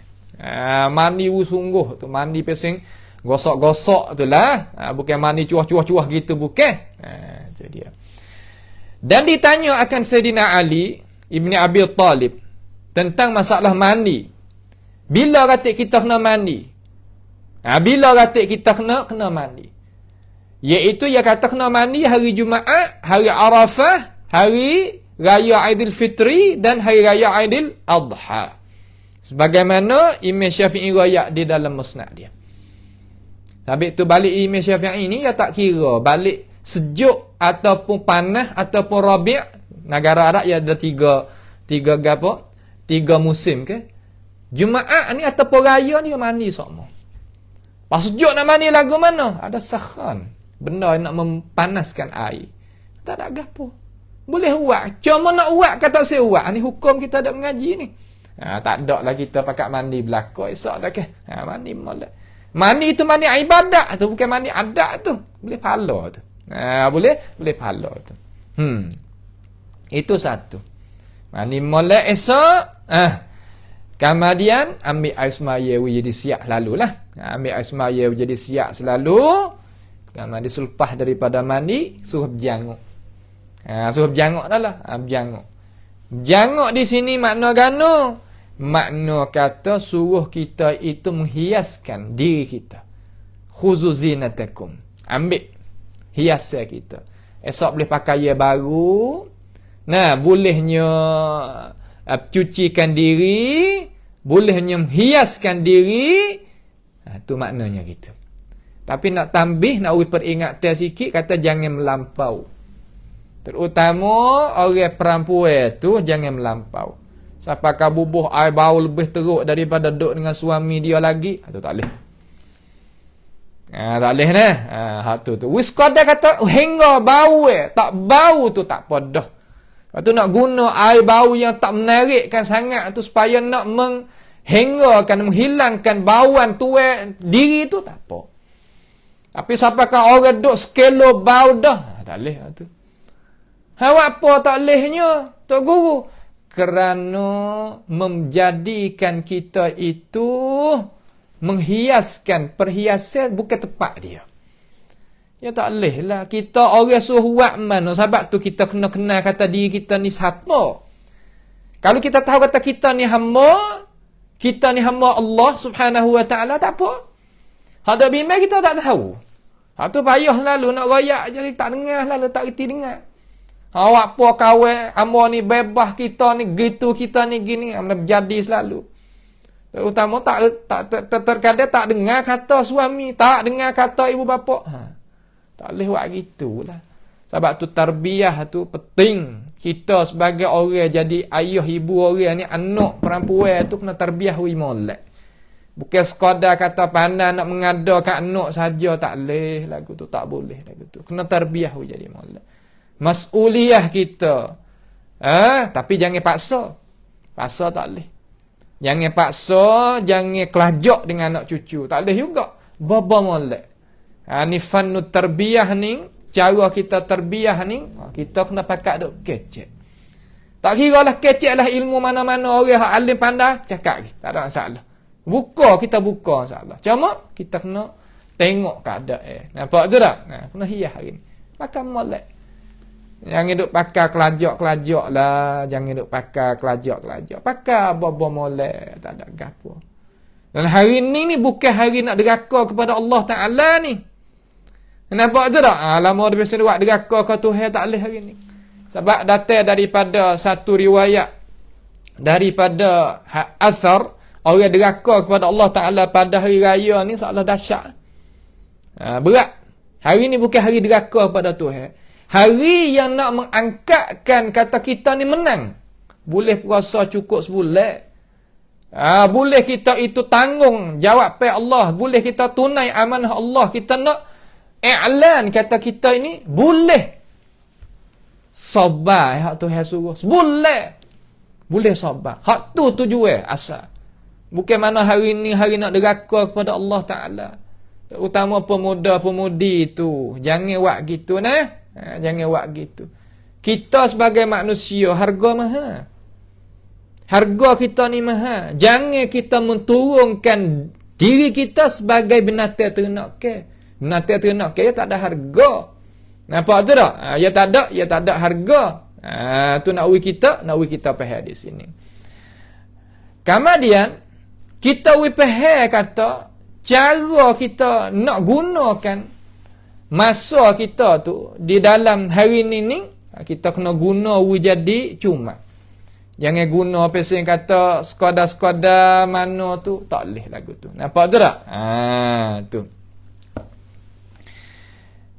Mandi sungguh tu. Mandi pesing gosok-gosok tu lah. Bukan mandi cuah-cuah-cuah gitu. Bukan. Itu dia. Dan ditanya akan Sayyidina Ali Ibni Abi Talib tentang masalah mandi. Bila kata kita kena mandi? Bila kata kita kena mandi? Iaitu ia kata kena mandi hari Jumaat, hari Arafah, hari Raya Aidilfitri dan hari Raya Aidil Adha. Sebagaimana Imam Syafi'i riwayat di dalam musnad dia. Tapi tu balik Imam Syafi'i ni ia tak kira balik sejuk ataupun panas ataupun rabi'. Negara Arab ia ada tiga musim ke. Jumaat ni ataupun raya ni mandi semua. Pas sejuk nak mandi lagu mana? Ada sakhan. Benda nak mempanaskan air. Tak ada gapo. Boleh uak. Cuma nak uak kata saya uak. Ni hukum kita ada mengaji ni. Tak ada lah kita pakai mandi belakang. Esok dah ke. Mandi molek. Mandi tu mandi ibadat tu. Bukan mandi adat tu. Boleh pahala tu. Boleh pahala tu. Itu satu. Mandi molek esok. Kemudian ambil air semaya jadi siap lalu lah. Ambil air semaya jadi siap selalu. Mandi selepas daripada mandi suruh berjanguk. Suruh berjanguk dah lah. Berjanguk. Berjanguk di sini makna gano? Makna kata suruh kita itu menghiaskan diri kita. Khuzu zinatakum. Ambil hiasan kita. Esok boleh pakai yang baru. Bolehnya cucikan diri. Bolehnya menghiaskan diri. Itu maknanya gitu. Tapi nak tambih, nak beri peringatan sikit, kata jangan melampau. Terutama orang perempuan tu jangan melampau. Siapakah bubuh air bau lebih teruk daripada duduk dengan suami dia lagi, itu tak boleh. Tak boleh nah. Hak tu. Wis kada kata hingga bau tak bau tu tak apa dah. Lepas tu nak guna air bau yang tak menarikkan sangat tu supaya nak menghilangkan bauan tuai diri tu tak apa. Tapi siapakah orang duk sekelo bau dah? Tak boleh tu. Apa tak bolehnya? Tok Guru. Kerana menjadikan kita itu menghiaskan perhiasan bukan tepat dia. Ya tak boleh lah. Kita orang suruh buat mana? Sebab tu kita kena kenal kata diri kita ni siapa. Kalau kita tahu kata kita ni hamba Allah subhanahu wa ta'ala, tak apa. Hak bimbang kita tak tahu. Hak tu payah selalu nak royak jadi tak dengar selalu, tak reti dengar. Awak apa kawan, hamba ni bebas kita ni gitu, kita ni gini, amna berjadi selalu. Terutama terkadang tak dengar kata suami, tak dengar kata ibu bapa. Tak boleh buat gitulah. Sebab tu tarbiyah tu penting. Kita sebagai orang jadi ayah ibu orang ni, anak perempuan tu kena tarbiyah wi molek. Bukan sekadar kata pandai nak mengadakan anak saja, tak boleh lagu tu, tak boleh lagu tu. Kena tarbiyah jadi molek. Mas'uliyah kita. Tapi jangan paksa. Paksa tak boleh. Jangan paksa, jangan kelajak dengan anak cucu. Tak boleh juga. Baba molek. Ni fannu tarbiyah ni, cara kita tarbiyah ni, kita kena pakai duk kecek. Tak kira lah kecek lah ilmu mana-mana orang alim pandai, cakap lagi. Tak ada masalah. Kita buka masalah. Cuma kita kena Tengok keadaan. Nampak je tak? Kena hias hari ni. Makan molek. Jangan duk pakai kelajak-kelajak lah. Jangan duk pakai kelajak-kelajak. Pakai apa-apa molek. Tak ada gapo. Dan hari ni bukan hari nak deraka kepada Allah Ta'ala ni. Nampak je tak? Lama dia biasa buat deraka ke Tuhan tak boleh hari ni. Sebab datang daripada satu riwayat. Daripada asar. Orang deraka kepada Allah Ta'ala pada hari raya ni seolah dahsyat. Berat. Hari ni bukan hari deraka kepada Tuhan. Hari yang nak mengangkatkan kata kita ni menang. Boleh puasa cukup sebulan. Boleh kita itu tanggung jawab pada Allah. Boleh kita tunai amanah Allah. Kita nak i'lan kata kita ini boleh sabar hak Tuhan suruh. Boleh sabar. Hak tu tujuan asal. Bukan mana hari ni hari nak deraka kepada Allah Ta'ala. Terutama pemuda-pemudi tu. Jangan buat gitu nah. Jangan buat gitu. Kita sebagai manusia harga mahal. Harga kita ni mahal. Jangan kita menturunkan diri kita sebagai binatang ternak ke. Binatang ternak ke tak ada harga. Nampak tu tak? Ya tak ada harga. Tu nak uji kita faham di sini. Kemudian kita faham kata cara kita nak gunakan masa kita tu di dalam hari ni kita kena guna jadi cuma. Jangan guna pesen kata sekadar-sekadar mana tu tak boleh lagu tu. Nampak tu tak? Tu.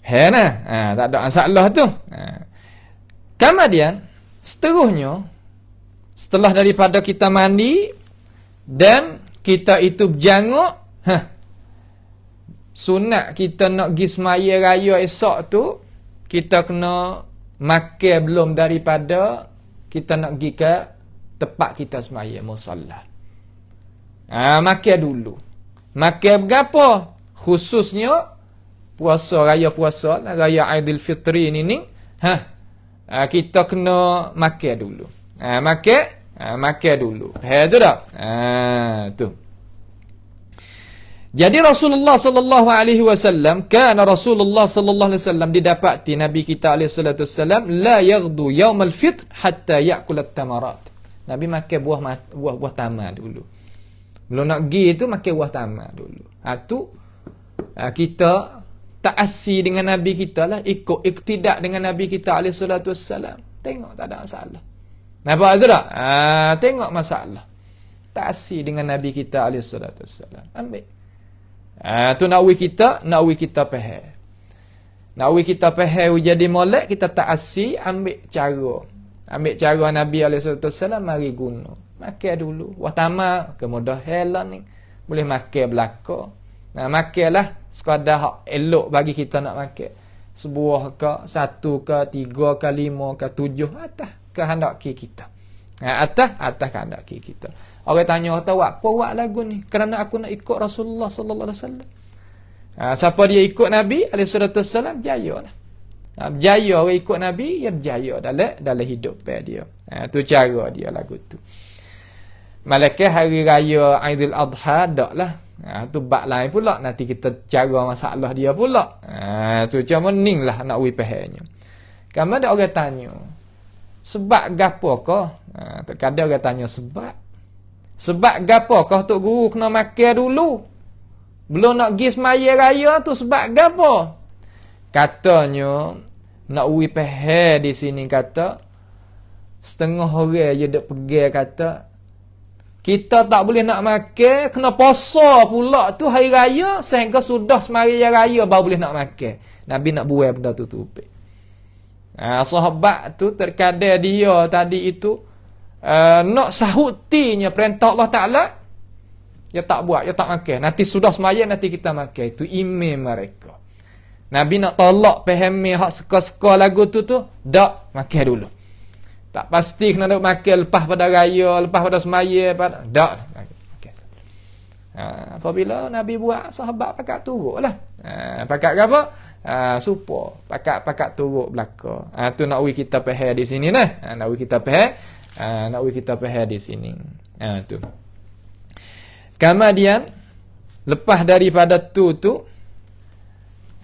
Tak ada masalah tu. Kemudian seterusnya setelah daripada kita mandi dan kita itu berjanguk, sunat kita nak pergi semaya raya esok tu, kita kena makan belum daripada kita nak pergi ke tempat kita semaya musalla. Makan dulu. Makan berapa? Khususnya puasa, raya Aidilfitri ni kita kena makan dulu. Makan dulu. Faham tu tak? Tu. Jadi Rasulullah sallallahu alaihi wasallam, kana Rasulullah sallallahu alaihi wasallam didapati Nabi kita alaihi salatu wasallam la yaghdu yaumal fitr hatta ya'kul at-tamarat. Nabi makan buah tamar dulu. Belum nak pergi tu makan buah tamar dulu. Tu kita ta'assi dengan Nabi kita lah, ikut iktidak dengan Nabi kita alaihi salatu wasallam. Tengok tak ada masalah. Nampak tu tak? Tengok masalah. Ta'assi dengan Nabi kita alaihi salatu wasallam. Ambil. Tu nak kita faham. Nak kita faham jadi molek, kita ta'assi, ambil cara Nabi alaihi salatu wasallam, mari guna. Makan dulu. Wah tamar kemudah helan ni. Boleh makan belaka. Makanlah sekadar hak elok bagi kita nak makan. Sebuah ke, satu ke, 3 ke, 5 ke, 7 atas kehendak kita. Atas kehendak kita. Orang tanya tahu apa buat lagu ni? Kerana aku nak ikut Rasulullah sallallahu alaihi wasallam. Siapa dia ikut Nabi alaihi salatu wasallam, jayalah. Berjaya orang ikut Nabi, dia berjaya dalam hidup dia. Tu cara dia lagu tu. Malaikat hari raya Aidil Adha daklah. Tu bab lain pula, nanti kita cara masalah dia pula. Tu cuma ning lah nak wipahannya. Kamu ada orang tanya, sebab gapokah? Terkadang orang tanya sebab gapokah Tok Guru kena makan dulu? Belum nak pergi semaya raya tu sebab gapo? Katanya nak wipah di sini kata setengah orang je dak pergi kata kita tak boleh nak makan, kena puasa pula tu hari raya sehingga sudah semaya raya baru boleh nak makan. Nabi nak buai benda tu tutup. Sahabat tu terkadang dia tadi itu nak sahutinya perintah Allah Ta'ala, dia tak buat, dia tak makan. Nanti sudah semaya nanti kita makan. Itu imam mereka. Nabi nak tolak pahami hak seka-seka lagu tu dak makan dulu. Tak pasti kena nak makan lepas pada raya, lepas pada semaya, dak. Apabila Nabi buat, sahabat pakat turut lah. Pakat apa? Supa. Pakat turut belaka. Tu nak kita faham di sini nah. Nak kita faham di sini. Tu. Kemudian lepas daripada tu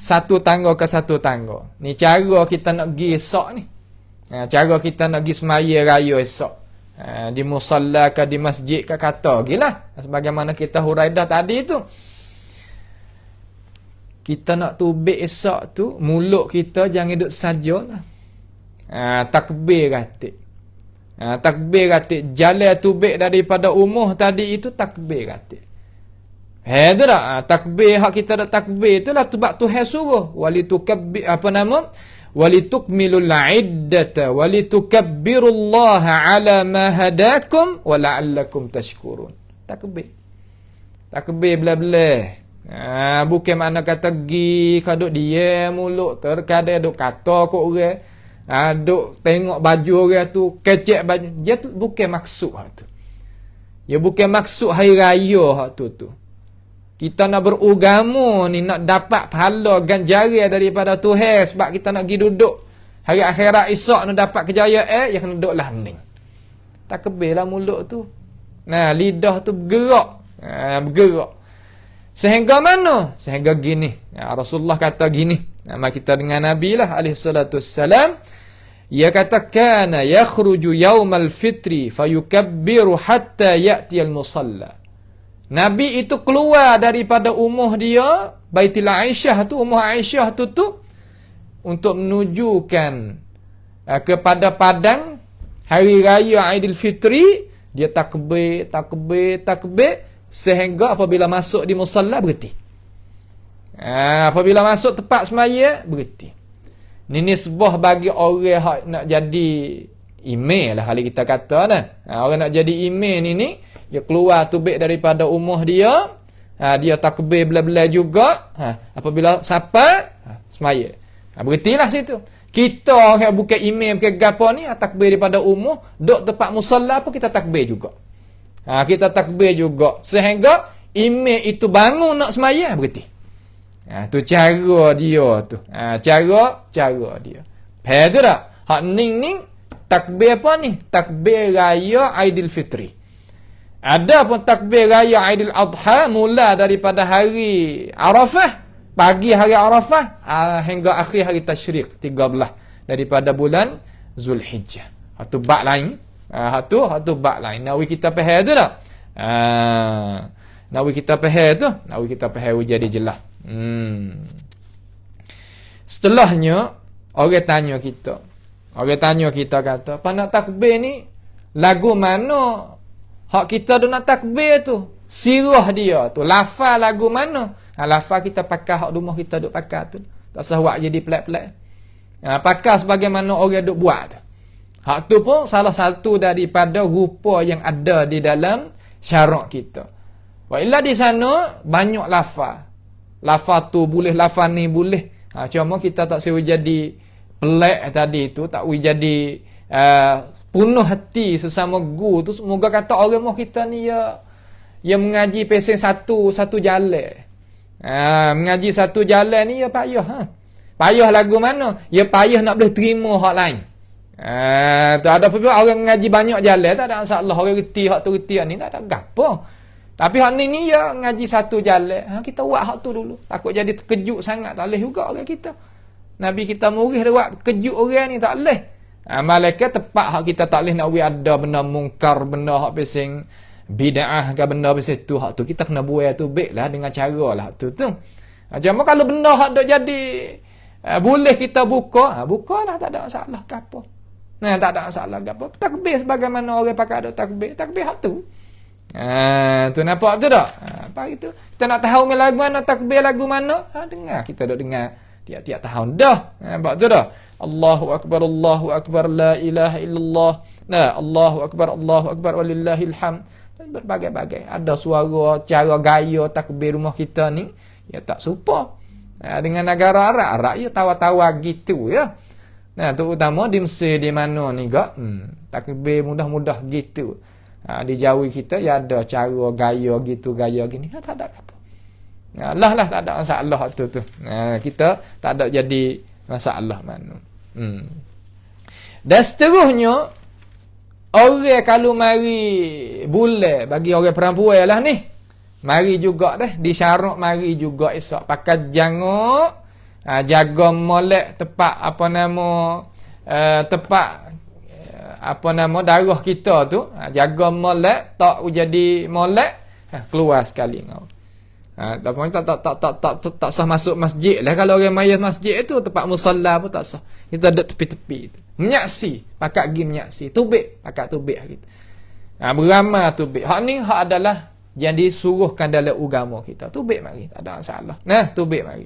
satu tangga ke satu tangga. Ni cara kita nak pergi esok ni. Cara kita nak pergi semaya raya esok. Di musalla ke di masjid ke kata gilah. Sebagaimana kita huraidah tadi tu. Kita nak tubik esok tu, mulut kita jangan duduk saja lah. Takbir ratik. Takbir ratik. Jalan tubik daripada umuh tadi itu takbir ratik. Tu dah. Takbir hak kita dah takbir tu lah sebab Tuhan suruh. Walitukabbir walitukmilul iddata walitukabbirullaha ala ma hadakum wa la'allakum tashkurun. Takbir belah-belah. Bukan makna kata gi kaduk dia mulut terkadang duk kata kok orang. Duk tengok baju orang tu, kecek baju. Dia tu bukan maksud hak tu. Ya bukan maksud hari raya hak tu. Kita nak beragama ni nak dapat pahala ganjaran daripada Tuhan sebab kita nak pergi duduk hari akhirat esok nak dapat kejayaan, ya kena duduklah hening. Takbirlah mulut tu. Nah, lidah tu bergerak. Sehingga mana? Sehingga gini. Rasulullah kata gini. Nama kita dengan Nabi lah alaihi salatu wassalam. Ia kata kana yakhruju yaumal fitri fayukabbiru hatta ya'ti al-musalla. Nabi itu keluar daripada umuh dia, Baitul Aisyah tu, umuh Aisyah tu untuk menunjukkan kepada padang hari raya Aidilfitri, dia takbir sehingga apabila masuk di musalla berhenti. Apabila masuk tempat semaya berhenti. Ini nisbah bagi orang yang nak jadi imam lah kali kita kata dah. Orang nak jadi imam ni dia keluar tubik daripada umuh dia, dia takbir bela-bela juga. Apabila sampai semaya, berhentilah situ. Kita yang bukan imam ke gapo ni, takbir daripada umuh, duk tempat musalla pun kita takbir juga. Kita takbir juga sehingga imam itu bangun nak semaya berhenti. Tu cara dia tu. Cara dia. Faham tu tak? Hak ning takbir apa ni? Takbir raya Aidilfitri. Ada pun takbir raya Aidil Adha mula daripada hari Arafah, pagi hari Arafah hingga akhir hari Tasyrik 13 daripada bulan Zulhijjah. Hatu bab lain. Hatu bab lain. Nawi kita faham tu tak? Nawi kita faham tu, nawi kita faham jadi jelas. Setelahnya orang tanya kita. Orang tanya kita kata, "Apa nak takbir ni? Lagu mana hak kita duk nak takbir tu? Sirah dia tu, lafaz lagu mana?" Lafaz kita pakai hak rumah kita duk pakai tu. Tak sahwak jadi pelik-pelik. Pakai sebagaimana orang duk buat tu. Hak tu pun salah satu daripada rupa yang ada di dalam syarak kita. Wailah di sana banyak lafaz. Lafaz tu boleh, lafaz ni boleh. Cuma kita tak sewa jadi pelik tadi tu, tak boleh jadi penuh hati sesama guru tu. Semoga kata orang mah kita ni ya mengaji pesen satu jalan. Mengaji satu jalan ni ya payah. Payah lagu mana? Ya payah nak boleh terima hak lain. Tu ada apa orang mengaji banyak jalan tak ada masalah. Orang reti hak tu reti hak ni tak ada gapo. Tapi hak ni ya ngaji satu jalan. Kita buat hak tu dulu. Takut jadi terkejut sangat tak boleh juga orang kita. Nabi kita murih dia buat kejut orang ni tak boleh. Malaikat tepat hak kita tak boleh nak ada benda mungkar, benda hak pesing bid'ah ke benda pesing tu, hak tu kita kena buat tu baiklah dengan cara lah tu. Cuma kalau benda hak dak jadi boleh kita bukalah tak ada masalah ke apa. Tak ada masalah ke apa. Takbir sebagaimana orang pakai ada takbir hak tu. Tu nampak tu tak? Apa itu? Kita nak tahu lagu mana, takbir lagu mana? Dengar, kita dah dengar tiap-tiap tahun dah. Nampak tu dah? Allahu akbar, la ilaha illallah. Allahu akbar, walillahil hamd. Berbagai-bagai. Ada suara, cara gaya takbir rumah kita ni, ya tak serupa. Dengan negara Arab ya tawa-tawa gitu ya. Terutama di Mesir di mana ni gak, takbir mudah-mudah gitu. Di Jawi kita ya ada cara gaya gitu, gaya gini. Tak ada apa. Lah tak ada masalah tu. Kita tak ada jadi masalah mana. Dan seterusnya orang kalau mari bulan bagi orang perempuan lah ni. Mari juga dah disyarak mari juga esok pakai jangok Jaga molek tempat apa nama tempat apa nama darah kita tu, jaga molek tak jadi molek, keluar sekali ngau. Tak sah masuk masjid lah. Kalau orang mayat masjid tu tempat musalla pun tak sah. Kita duduk tepi-tepi tu. Menyaksi, pakat gi menyaksi. Tubik, pakat tubik gitu. Beramal tubik. Hak ni hak adalah yang disuruhkan dalam agama kita. Tubik mari, tak ada masalah. Nah, tubik mari.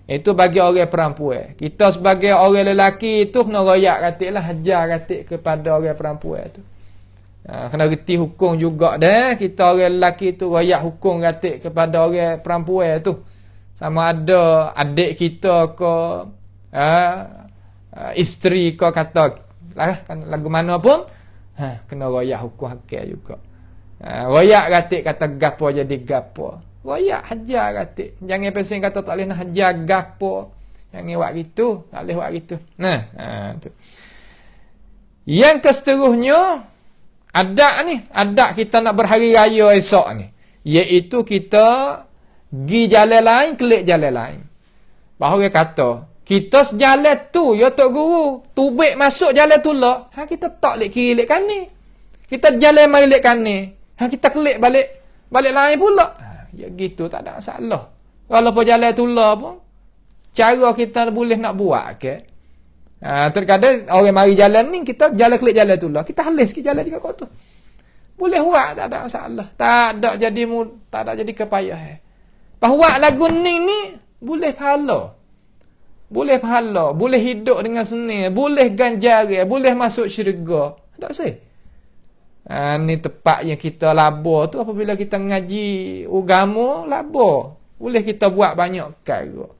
Itu bagi orang perempuan. Kita sebagai orang lelaki tu kena royak katik lah, hajar katik kepada orang perempuan tu. Kena reti hukum juga dah. Kita orang lelaki tu royak hukum katik kepada orang perempuan tu. Sama ada adik kita ke isteri ke kata lah, kan lagu mana pun kena royak hukum hakik juga. Royak katik kata gapo jadi gapo. Royak hajar katik. Jangan pesing kata tak boleh nak hajar gapo. Jangan buat gitu, tak boleh buat gitu. Tu. Yang keseterusnya adat kita nak berhari raya esok ni, iaitu kita pergi jalan lain, kelik jalan lain. Bahawa dia kata, kita sejalan tu, ya Tok Guru, tubik masuk jalan tu lah. Kita tak lek kiri lek kanan. Kita jalan mari lek kanan. Kita kelik balik lain pula. Ya gitu, tak ada masalah. Walaupun jalan tu lah pun, cara kita boleh nak buat ke. Terkadang orang mari jalan ni, kita jalan kelik jalan tu lah. Kita halis ke jalan juga kau tu. Boleh buat, tak ada masalah. Tak ada jadi kepayah. Bahawa lagu ni boleh pahala. Boleh pahala, boleh hidup dengan senang, boleh ganjaran, boleh masuk syurga. Tak sih. Ni tempat yang kita labur tu apabila kita ngaji agama, labur. Boleh kita buat banyak perkara.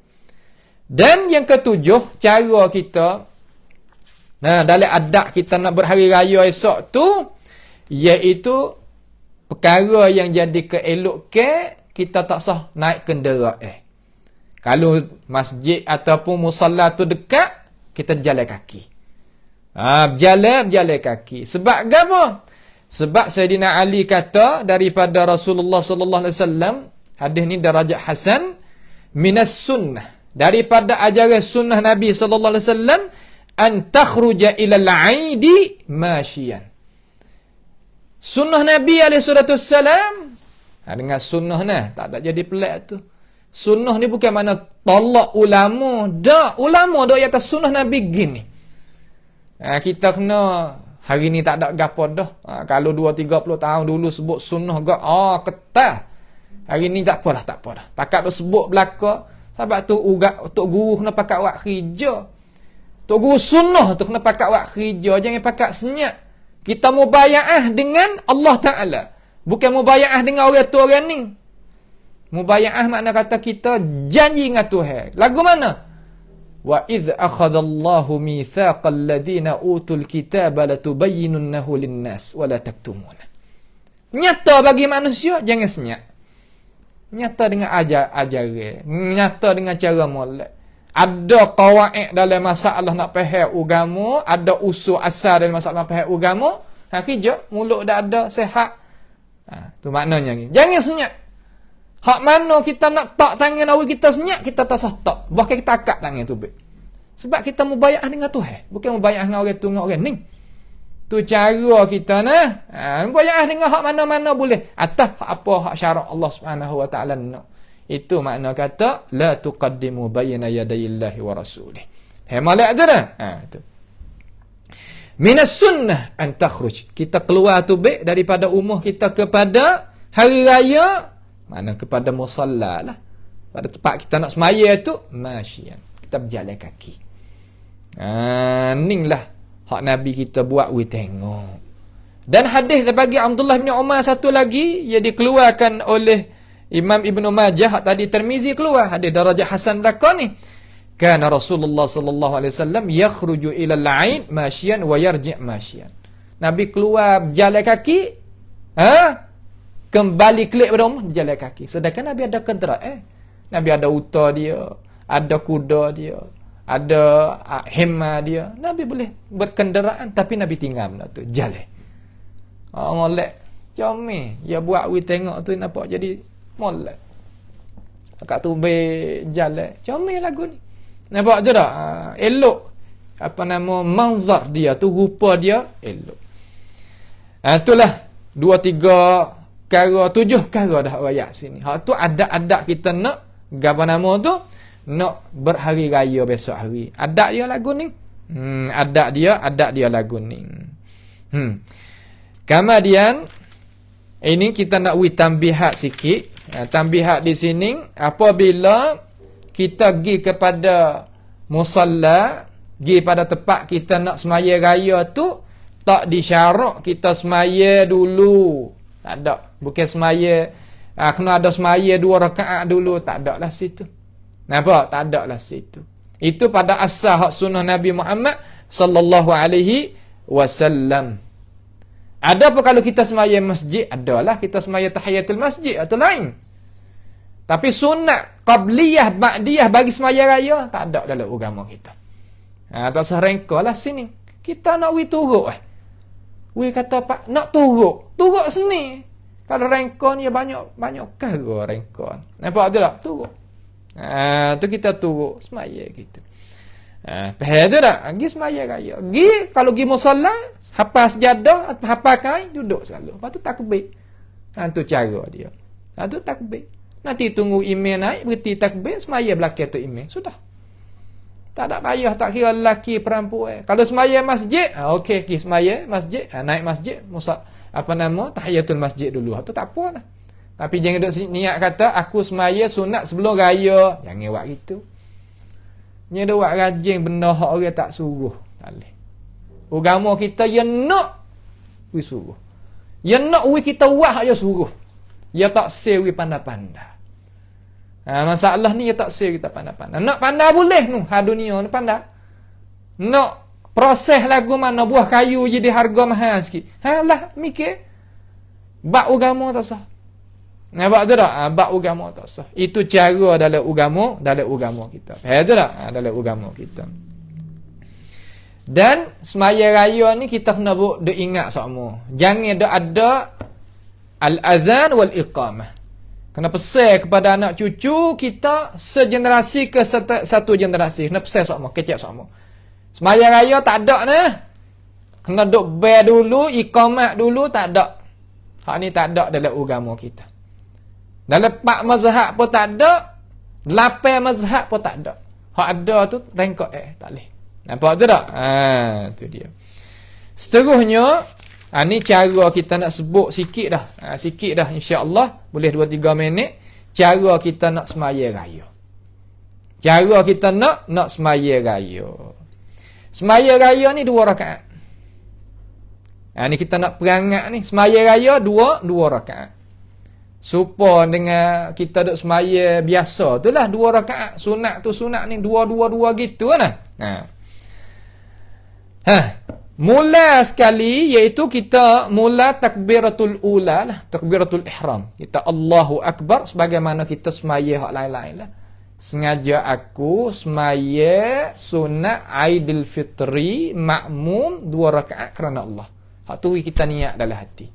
Dan yang ketujuh, cara kita dalam adat kita nak berhari raya esok tu, iaitu perkara yang jadi keelokkan, kita tak sah naik kenderaan. Kalau masjid ataupun musalla tu dekat, kita jalan kaki. Berjalan kaki. Sebab apa? Sebab Sayyidina Ali kata daripada Rasulullah sallallahu alaihi wasallam, hadis ni darajat hasan, minas sunnah, daripada ajaran sunnah Nabi sallallahu alaihi wasallam, an takhruja ila al-'aidi masyian. Sunnah Nabi alaihi salatu wasallam, dengan sunnah nah, tak ada jadi pelik tu. Sunnah ni bukan mana tolak ulama, dak ulama dak atas sunnah Nabi gini. Kita kena hari ni tak ada gapo dah. Kalau 2-30 tahun dulu sebut sunnah gak, ketah. Hari ni tak apalah. Pakat tu sebut belaka. Sebab tu Tok Guru kena pakat buat kerja. Tok Guru sunnah tu kena pakat buat kerja. Jangan pakat senyap. Kita mubayaah dengan Allah Ta'ala. Bukan mubayaah dengan orang tu orang ni. Mubayaah makna kata kita janji dengan Tuhan. Lagu mana? Wa idh akhadallahu mitsaqal ladina utul kitaba latubayyinunnahu linnas wa la taktumuna. Nyata bagi manusia, jangan senyap. Nyata dengan ajaran, nyata dengan cara molek. Ada qawaid dalam masalah nak faham agama, ada usul asal dalam masalah nak faham agama. Kerja mulut dah ada sihat. Tu maknanya ni. Jangan senyap. Hak mana kita nak tak tangan awal kita senyap, kita tak sah tak. Bahkan kita akad tangan tu. Sebab kita mubayaah dengan Tuhan. Bukan mubayaah dengan orang tu, dengan orang ni. Tu cara kita nah. Mubayaah dengan hak mana-mana boleh. Atas apa hak syarak Allah Subhanahu wa taala nak. Itu makna kata la tuqaddimu bayna yadayillahi wa rasulih. Malak tu dah. Itu. Minas sunnah an takhruj. Kita keluar tu baik daripada umur kita kepada hari raya, mana kepada musalla lah. Pada tempat kita nak semaya tu, masyian. Kita berjalan kaki. Inilah hak Nabi kita buat, we tengok. Dan hadis bagi Abdullah bin Umar satu lagi, yang dikeluarkan oleh Imam Ibnu Majah, hak tadi Tirmizi keluar, hadis darajat hasan belakang ni. Kana Rasulullah sallallahu alaihi wasallam yakhruju ila al-'ain masyian wa yarji' masyian. Nabi keluar berjalan kaki, kembali kelik pada rumah berjalan kaki. Sedangkan Nabi ada kenderaan. Nabi ada unta dia, ada kuda dia, ada hemma dia. Nabi boleh berkenderaan, tapi Nabi tinggal benda tu, jalan. Molek comel. Ya buat we tengok tu nampak jadi molek. Akak tube jalan. Comel lagu ni. Nampak je tak? Elok. Apa nama manzar dia tu, rupa dia elok. Itulah 2 3 perkara, 7 perkara dah ayat sini. Hak tu adat-adat kita nak apa nama tu? Nak berhari raya besok hari. Adat dia lagu ni. Adat dia lagu ni. Kemudian ini kita nak tambihat sikit. Tambihat di sini apabila kita pergi kepada musalla, pergi pada tempat kita nak semaya raya tu, tak disyarak kita semaya dulu. Tak ada. Bukan semaya kena ada semaya 2 rakaat dulu, tak ada lah situ. Nampak? Tak ada lah situ. Itu pada asal hak sunnah Nabi Muhammad sallallahu alaihi wasallam. Ada apa kalau kita semaya masjid? Adalah kita semaya tahiyatul masjid atau lain. Tapi sunat qabliyah ba'diyah bagi semaya raya tak ada dalam agama kita. Tak usah rengkalah sini. Kita nak turuk kata pak nak turuk seni. Kalau rengkon ya banyak perkara rengkon. Nampak tu tak? Turuk. Tu kita turuk semaya gitu. Faham tu tak? Pergi semaya raya. Kalau pergi musalla, hafal sejadah, hafal kain, duduk selalu. Lepas tu takbir. Tu cara dia. Tu takbir. Nanti tunggu imam naik, berhenti takbir, semaya belakang tu imam. Sudah. Tak ada payah, tak kira lelaki perempuan. Kalau semaya masjid, okey, pergi semaya masjid, naik masjid, tahiyatul masjid dulu. Tu tak apa lah. Tapi jangan duk niat kata aku semaya sunat sebelum raya. Jangan buat gitu. Nya dak buat rajin benda hak orang tak suruh. Tak leh. Agama kita ya nak we suruh. Ya nak we kita buat hak ya suruh. Ya tak sewi pandai-pandai. Masalah ni ya tak sewi kita pandai-pandai. Nak pandai boleh nu, ha dunia ni pandai. Nak proses lagu mana buah kayu jadi harga mahal sikit. Lah mikir. Bab agama tak sah. Nampak tu tak? Bab agama tak sah. Itu cara dalam agama kita. Faham tu tak? Dalam agama kita. Dan semaya raya ni kita kena duk ingat sama. Jangan ada al-azan wal iqamah. Kena pesan kepada anak cucu kita segenerasi ke satu generasi. Kena pesan sama, kecek sama. Semaya raya tak ada nah. Kena duk bayar dulu, iqamah dulu tak ada. Hak ni tak ada dalam agama kita. Dalam 4 mazhab pun tak ada, 8 mazhab pun tak ada. Hak ada tu rengkok tak leh. Nampak tu tak? Tu dia. Seterusnya, ni cara kita nak sebut sikit dah. Sikit dah insya-Allah, boleh 2-3 minit. Cara kita nak semaya raya. Cara kita nak semaya raya. Semaya raya ni 2 rakaat. Ni kita nak perangat ni. Semaya raya 2 rakaat. Supa dengan kita duk semaya biasa tu lah 2 rakaat. Sunat tu sunat ni 2 gitu lah. Mula sekali iaitu kita mula takbiratul ula lah, takbiratul ihram. Kita Allahu Akbar sebagaimana kita semaya hak lain-lain lah. Sengaja aku semaya sunat Aidil Fitri makmum 2 rakaat kerana Allah. Hak tu kita niat dalam hati.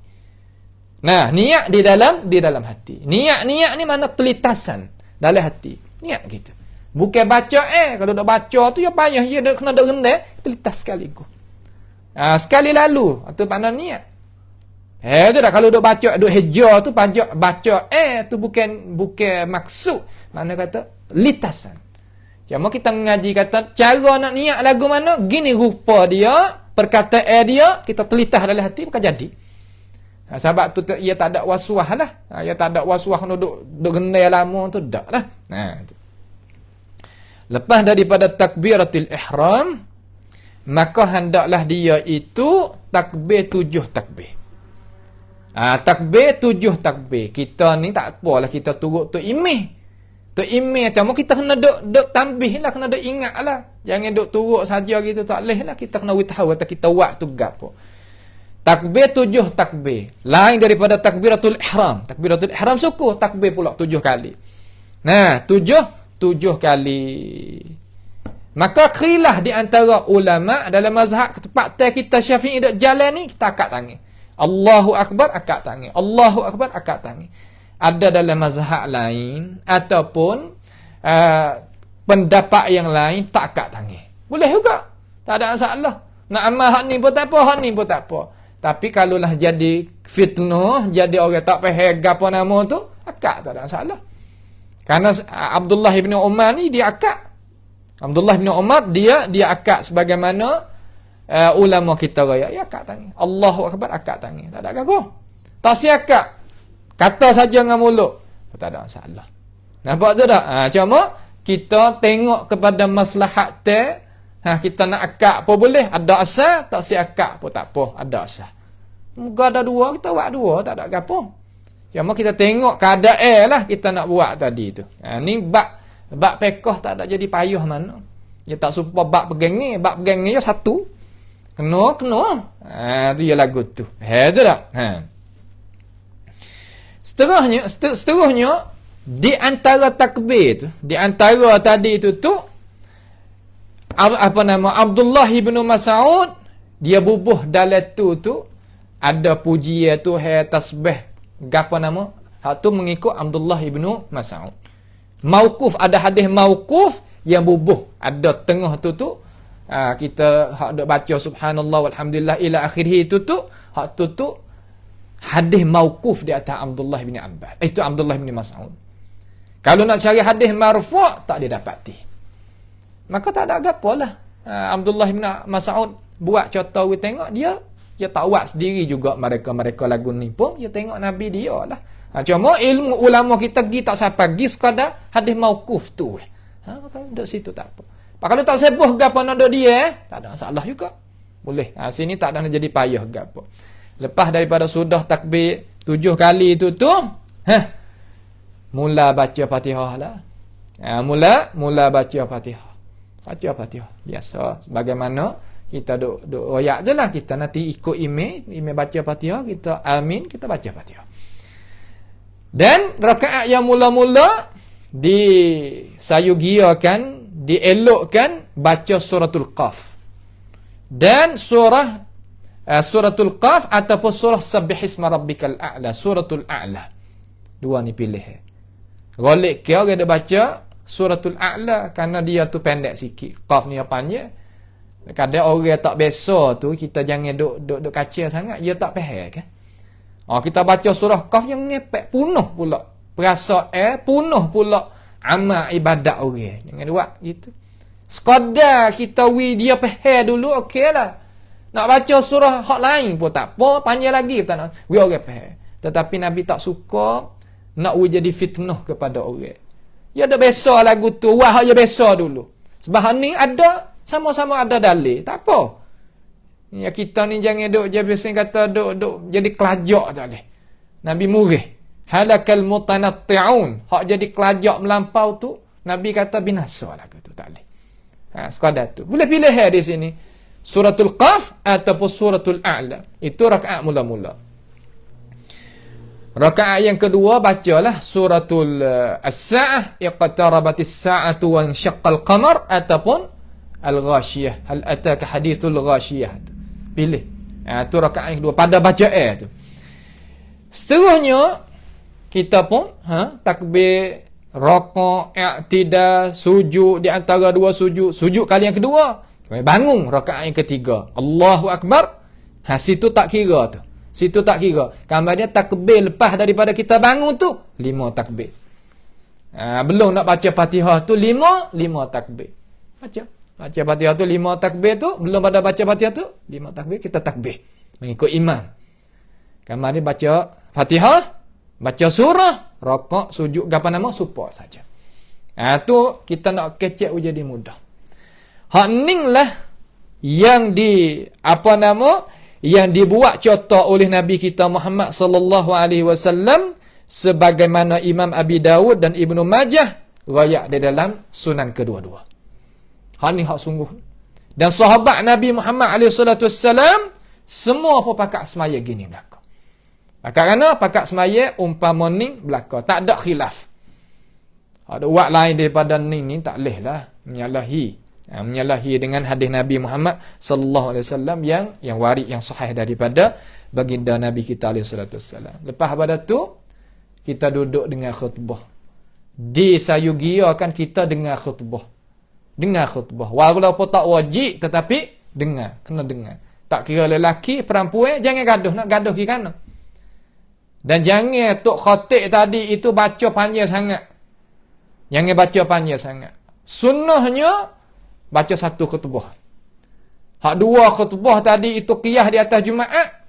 Nah, niat di dalam hati. Niat ni mana telitasan dalam hati. Niat gitu. Bukan baca kalau dak baca tu ya payah ya kena dak rendah, telitas sekali ku. Sekali lalu atau pandang niat. Tu dah kalau dak baca duk hija tu baca tu bukan maksud. Mana kata litasan. Cuma kita ngaji kata cara nak niat lagu mana, gini rupa dia, perkataan dia, kita telitah dalam hati bukan jadi. Sebab tu ia tak ada waswah lah. Ia tak ada waswah kena duk gendai lama tu dak lah. Lepas daripada takbiratul ihram, maka hendaklah dia itu takbir 7 takbir. Takbir 7 takbir. Kita ni tak apalah kita turut tu imih. Tu imih macam kita kena duk tambih lah, kena duk ingat lah. Jangan duk turut saja gitu tak leh lah. Kita kena tahu kata kita buat tu gapo. Takbir 7 takbir. Lain daripada takbiratul ihram. Takbiratul ihram suku takbir pula 7 kali. Nah, 7 kali. Maka khilaf di antara ulama dalam mazhab tempat kita Syafi'i dak jalan ni kita akad tangan. Allahu Akbar akad tangan. Allahu Akbar akad tangan. ada dalam mazhab lain ataupun pendapat yang lain tak akad tangan. Boleh juga. Tak ada masalah. Nak amal hak ni pun tak apa, hak ni pun tak apa. Tapi kalaulah jadi fitnah, jadi orang tak faham apa nama tu, akad tak ada masalah. Karena Abdullah bin Umar ni dia akad. Abdullah bin Umar dia akad sebagaimana ulama kita raya. Ya akad tangan. Allahu Akbar akad tangan. Tak ada apa. Tak siakad. Kata saja dengan mulut. Tak ada masalah. Nampak tu tak? Cuma kita tengok kepada maslahat kita nak akad pun boleh. Ada asal. Tak siakad pun tak apa. Ada asal. Moga ada dua. Kita buat dua. Tak ada apa. Cuma kita tengok keadaan lah kita nak buat tadi tu. Ni bab pekoh tak ada jadi payah mana. Dia tak supa bab pegangi. Bab pegangi ya satu. Kena. Tu ya lagu tu. Tu tak? Seterusnya di antara takbir tu, di antara tadi tu Abdullah bin Mas'ud dia bubuh dalam tu ada pujian tu tasbih gapo nama hak tu mengikut Abdullah bin Mas'ud. Mauquf, ada hadis mauquf yang bubuh ada tengah tu kita hak dok baca subhanallah walhamdulillah ila akhirih tu hak tu hadis mauquf di atas Abdullah bin Abbas. Itu Abdullah bin Mas'ud. Kalau nak cari hadis marfu' tak didapati. Maka tak ada gapalah. Abdullah bin Mas'ud buat contoh we tengok dia tak buat sendiri juga mereka lagu ni pun dia tengok nabi dia lah. Cuma ilmu ulama kita pergi tak sampai pergi sekadar hadis mauquf tu. Maka duduk situ tak apa. Kalau tak sebuh gapo nak duduk dia tak ada masalah juga. Boleh. Sini tak ada nak jadi payah gapo. Lepas daripada sudah takbir 7 kali tu mula baca Fatihah lah. Mula baca Fatihah. Baca Fatihah biasa sebagaimana kita duk royak je lah. Kita nanti ikut imam baca Fatihah, kita amin, kita baca Fatihah. Dan rakaat yang mula-mula disayugiakan, dielokkan baca suratul Qaf. Dan suratul Qaf ataupun surah Sabbihisma Rabbikal A'la, suratul A'la. Dua ni pilih. Golek ke orang dia baca suratul A'la kerana dia tu pendek sikit. Qaf ni panjang. Kadang orang tak biasa tu kita jangan duk kacau sangat, dia tak faham kan. Kita baca surah Qaf yang ngepek punuh pula. Perasa punuh pula amal ibadat orang. Jangan buat gitu. Sekadar kita dia faham dulu okeylah. Nak baca surah hak lain pun tak apa, panjang lagi tak nak. Orang faham. Tetapi Nabi tak suka nak jadi fitnah kepada orang. Ya dah biasa lagu tu, wah ya biasa dulu. Sebab ni ada sama-sama ada dalil, tak apa. Ya kita ni jangan duk je biasa kata duk jadi kelajak tak boleh. Nabi murih. Halakal mutanatti'un. Hak jadi kelajak melampau tu Nabi kata binasa lagu tu tak boleh. Sekadar tu. Boleh pilih di sini. Suratul Qaf ataupun suratul A'la. Itu rakaat mula-mula. Rakaat yang kedua bacalah suratul As-Sa'ah, iqtarabatis sa'atu wa insyaqqal qamar ataupun Al-Ghashiyah. Hal ataka hadithul Ghashiyah. Pilih. Itu rakaat yang kedua pada bacaan tu. Seterusnya kita pun takbir, rakaat, i'tidal, sujud di antara dua sujud. Sujud kali yang kedua, bangun rakaat yang ketiga. Allahu Akbar. Situ tak kira tu. Situ tak kira. Kemudian takbir lepas daripada kita bangun tu 5 takbir. Belum nak baca Fatihah tu 5 takbir. Baca Fatihah tu 5 takbir tu, belum pada baca Fatihah tu 5 takbir, kita takbir mengikut imam. Kemudian baca Fatihah, baca surah, rakaat, sujud apa nama support saja. Tu kita nak kecek jadi mudah. Hak ning lah yang yang dibuat contoh oleh Nabi kita Muhammad sallallahu alaihi wasallam sebagaimana Imam Abi Dawud dan Ibnu Majah riwayat di dalam sunan kedua-dua. Hak ni hak sungguh. Dan sahabat Nabi Muhammad alaihi salatu wasallam semua pun pakak semaya gini belaka. Kerana pakak semaya umpama ning belaka, tak ada khilaf. Ada buat lain daripada ni tak leh lah menyalahi dengan hadis Nabi Muhammad sallallahu alaihi wasallam yang warid yang sahih daripada baginda Nabi kita alaihi salatu wasallam. Lepas pada tu kita duduk dengar khutbah. Disayugiakan kita dengar khutbah. Dengar khutbah. Walaupun tak wajib tetapi dengar, kena dengar. Tak kira lelaki, perempuan, jangan gaduh, nak gaduh pergi kana. Dan jangan tok khatib tadi itu baca panjang sangat. Jangan baca panjang sangat. Sunnahnya baca satu khutbah. Hak dua khutbah tadi itu qiyah di atas Jumaat.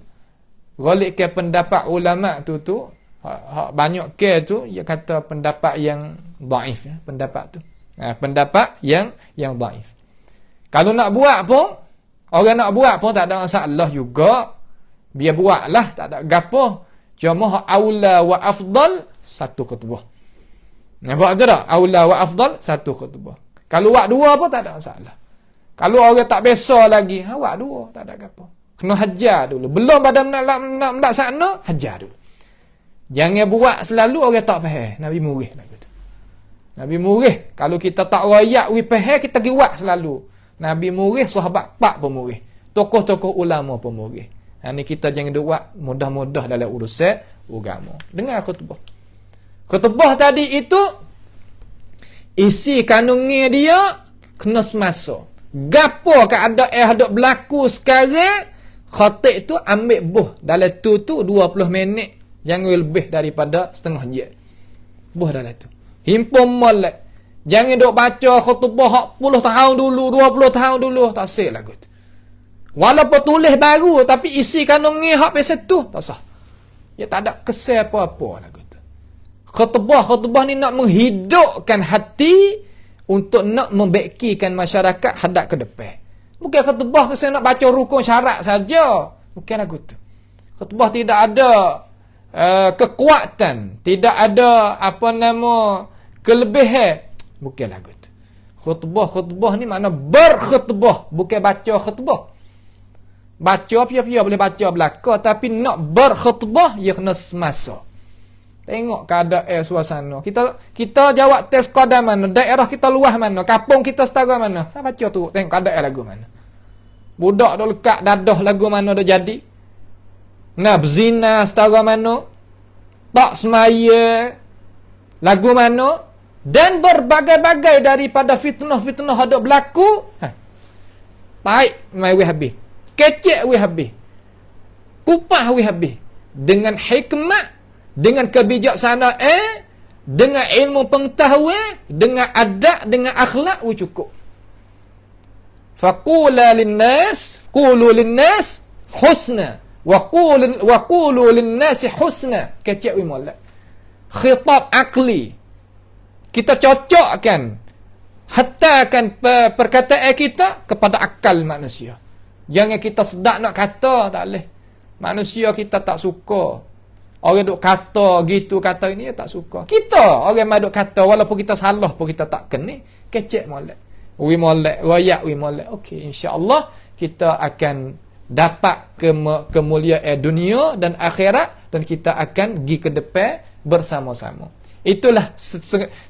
Galik ke pendapat ulama tu hak banyak ke tu dia kata pendapat yang dhaif ya, pendapat tu. Pendapat yang dhaif. Kalau nak buat pun, orang nak buat pun tak ada masalah juga. Biar buatlah, tak ada gapo. Cuma aula wa afdal satu khutbah. Nampak tu tak? Aula wa afdal satu khutbah. Kalau buat dua pun tak ada masalah. Kalau orang tak biasa lagi, buat dua, tak ada gapo. Kena hajar dulu. Belum pada nak melaksana, hajar dulu. Jangan buat selalu orang tak faham. Nabi murih lagu tu. Nabi murih. Kalau kita tak rayak we faham, kita pergi buat selalu. Nabi murih, sahabat pak pun murih. Tokoh-tokoh ulama pun murih. Ni kita jangan buat mudah-mudah dalam urusan agama. Dengar khutbah. Khutbah tadi itu isi kandungnya dia kena semasa. Gapo keadaan hadap berlaku sekarang, khatib tu ambil buh dalam tu 20 minit, jangan lebih daripada setengah jam. Buh dalam tu. Himpun molek. Jangan duk baca khutbah hak 10 tahun dulu, 20 tahun dulu, tak sah lagu tu. Walaupun tulis baru tapi isi kandungnya hak biasa tu, tak sah. Ya tak ada kesan apa-apa lagu tu. Khutbah ni nak menghidupkan hati untuk nak membaikkan masyarakat hadap ke depan. Bukan khutbah pasal nak baca rukun syarat saja. Bukan lagu tu. Khutbah tidak ada kekuatan, tidak ada kelebihan. Bukan lagu tu. Khutbah ni makna berkhutbah, bukan baca khutbah. Baca pia-pia boleh baca belaka, tapi nak berkhutbah ia kena semasa. Tengok keadaan suasana. Kita jawab tes qadam mana, daerah kita luas mana, kampung kita setara mana. Baca tu, tengok keadaan lagu mana. Budak dah lekat dadah lagu mana dah jadi. Nah, berzina setara mana. Tak semaya lagu mana. Dan berbagai-bagai daripada fitnah-fitnah hadap berlaku. Baik, mai we habis. Kecek we habis. Kupah we habis. Dengan hikmat, dengan kebijaksanaan, dengan ilmu pengetahuan, dengan adab, dengan akhlak we cukup. Faqula linnas, qulu linnas husna wa qulu linnas husna. Kecek we molek. Khitab akli. Kita cocokkan, hattakan perkataan kita kepada akal manusia. Jangan kita sedak nak kata, tak boleh. Manusia kita tak suka. Orang duk kata gitu, kata ini tak suka. Kita orang mai duk kata walaupun kita salah pun kita tak kena. Kecek molek. We molek, royak we molek. Okey, insya-Allah kita akan dapat kemuliaan dunia dan akhirat dan kita akan pergi ke depan bersama-sama. Itulah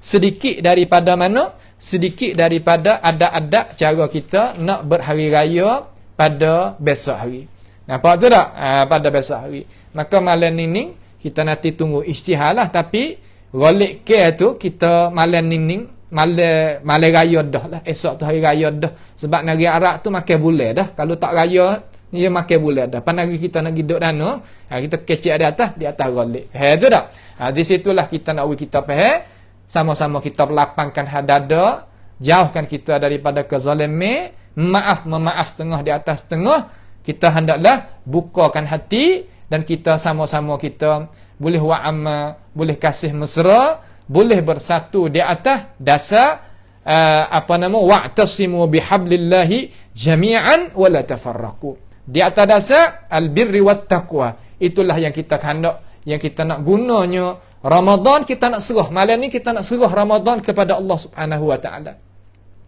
sedikit daripada mana? Sedikit daripada adab-adab cara kita nak berhari raya pada besok hari. Nampak tu tak? Pada besok hari. Maka malam ni kita nanti tunggu isytihar lah. Tapi golik ke tu kita malam ni malam raya dah lah. Esok tu hari raya dah. Sebab negeri Arab tu makan bulan dah. Kalau tak raya dia makan bulan dah. Pandang kita nak duduk dana, kita kecil di atas golik. Tu tak? Di situlah kita nak kita faham. Sama-sama kita lapangkan hadada, jauhkan kita daripada kezaliman. Memaaf setengah di atas setengah. Kita hendaklah bukakan hati dan kita sama-sama kita boleh wa'ama, boleh kasih mesra, boleh bersatu di atas dasar wa'tasimu bihablillahi jami'an wa la tafarraqu. Di atas dasar albirri wat taqwa. Itulah yang kita hendak, yang kita nak gunanya Ramadan. Kita nak serah malam ni, kita nak serah Ramadan kepada Allah Subhanahu wa taala.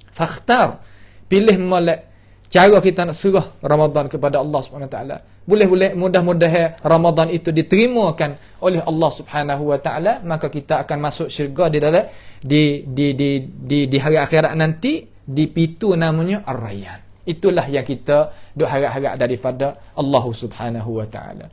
Fakhtar, pilih molek cara kita nak serah Ramadan kepada Allah Subhanahu wa taala. Boleh mudah-mudahan Ramadan itu diterimakan oleh Allah Subhanahu wa taala, maka kita akan masuk syurga di dalam di hari akhirat nanti, di pintu namanya Ar-Rayyan. Itulah yang kita duk harap-harap daripada Allah Subhanahu wa taala.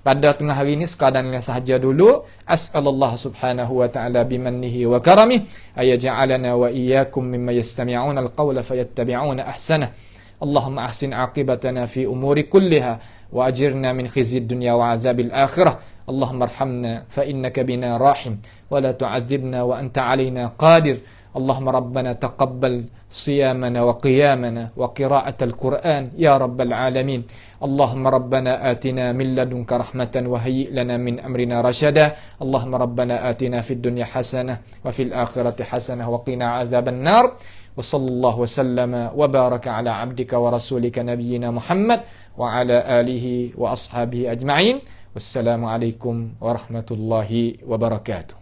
pada tengah hari ini sekadar sahaja dulu. As'alullah subhanahu wa ta'ala bimannihi wa karamih ayaj'alana wa iyyakum mimma yastami'una al-qawla fayattabi'una ahsanah. Allahumma ahsin aqibatana fi umuri kulliha wa ajirna min khizyid dunya wa azabil akhirah. Allahumma arhamna fa innaka bina rahim wa la tu'adzibna wa anta alaina qadir. Allahumma rabbana taqabbal siyamana wa qiyamana wa qira'atal Qur'an ya rabbal alamin. Allahumma rabbana atina min ladunka rahmatan wa hayyi' lana min amrina rashada. Allahumma rabbana atina fid dunya hasanah wa fil akhirati hasanah wa qina adzaban nar. Wa sallallahu wa sallama wa baraka ala abdika wa rasulika nabiyyina Muhammad wa ala alihi wa ashabihi ajma'in. Wassalamu alaikum warahmatullahi wabarakatuh.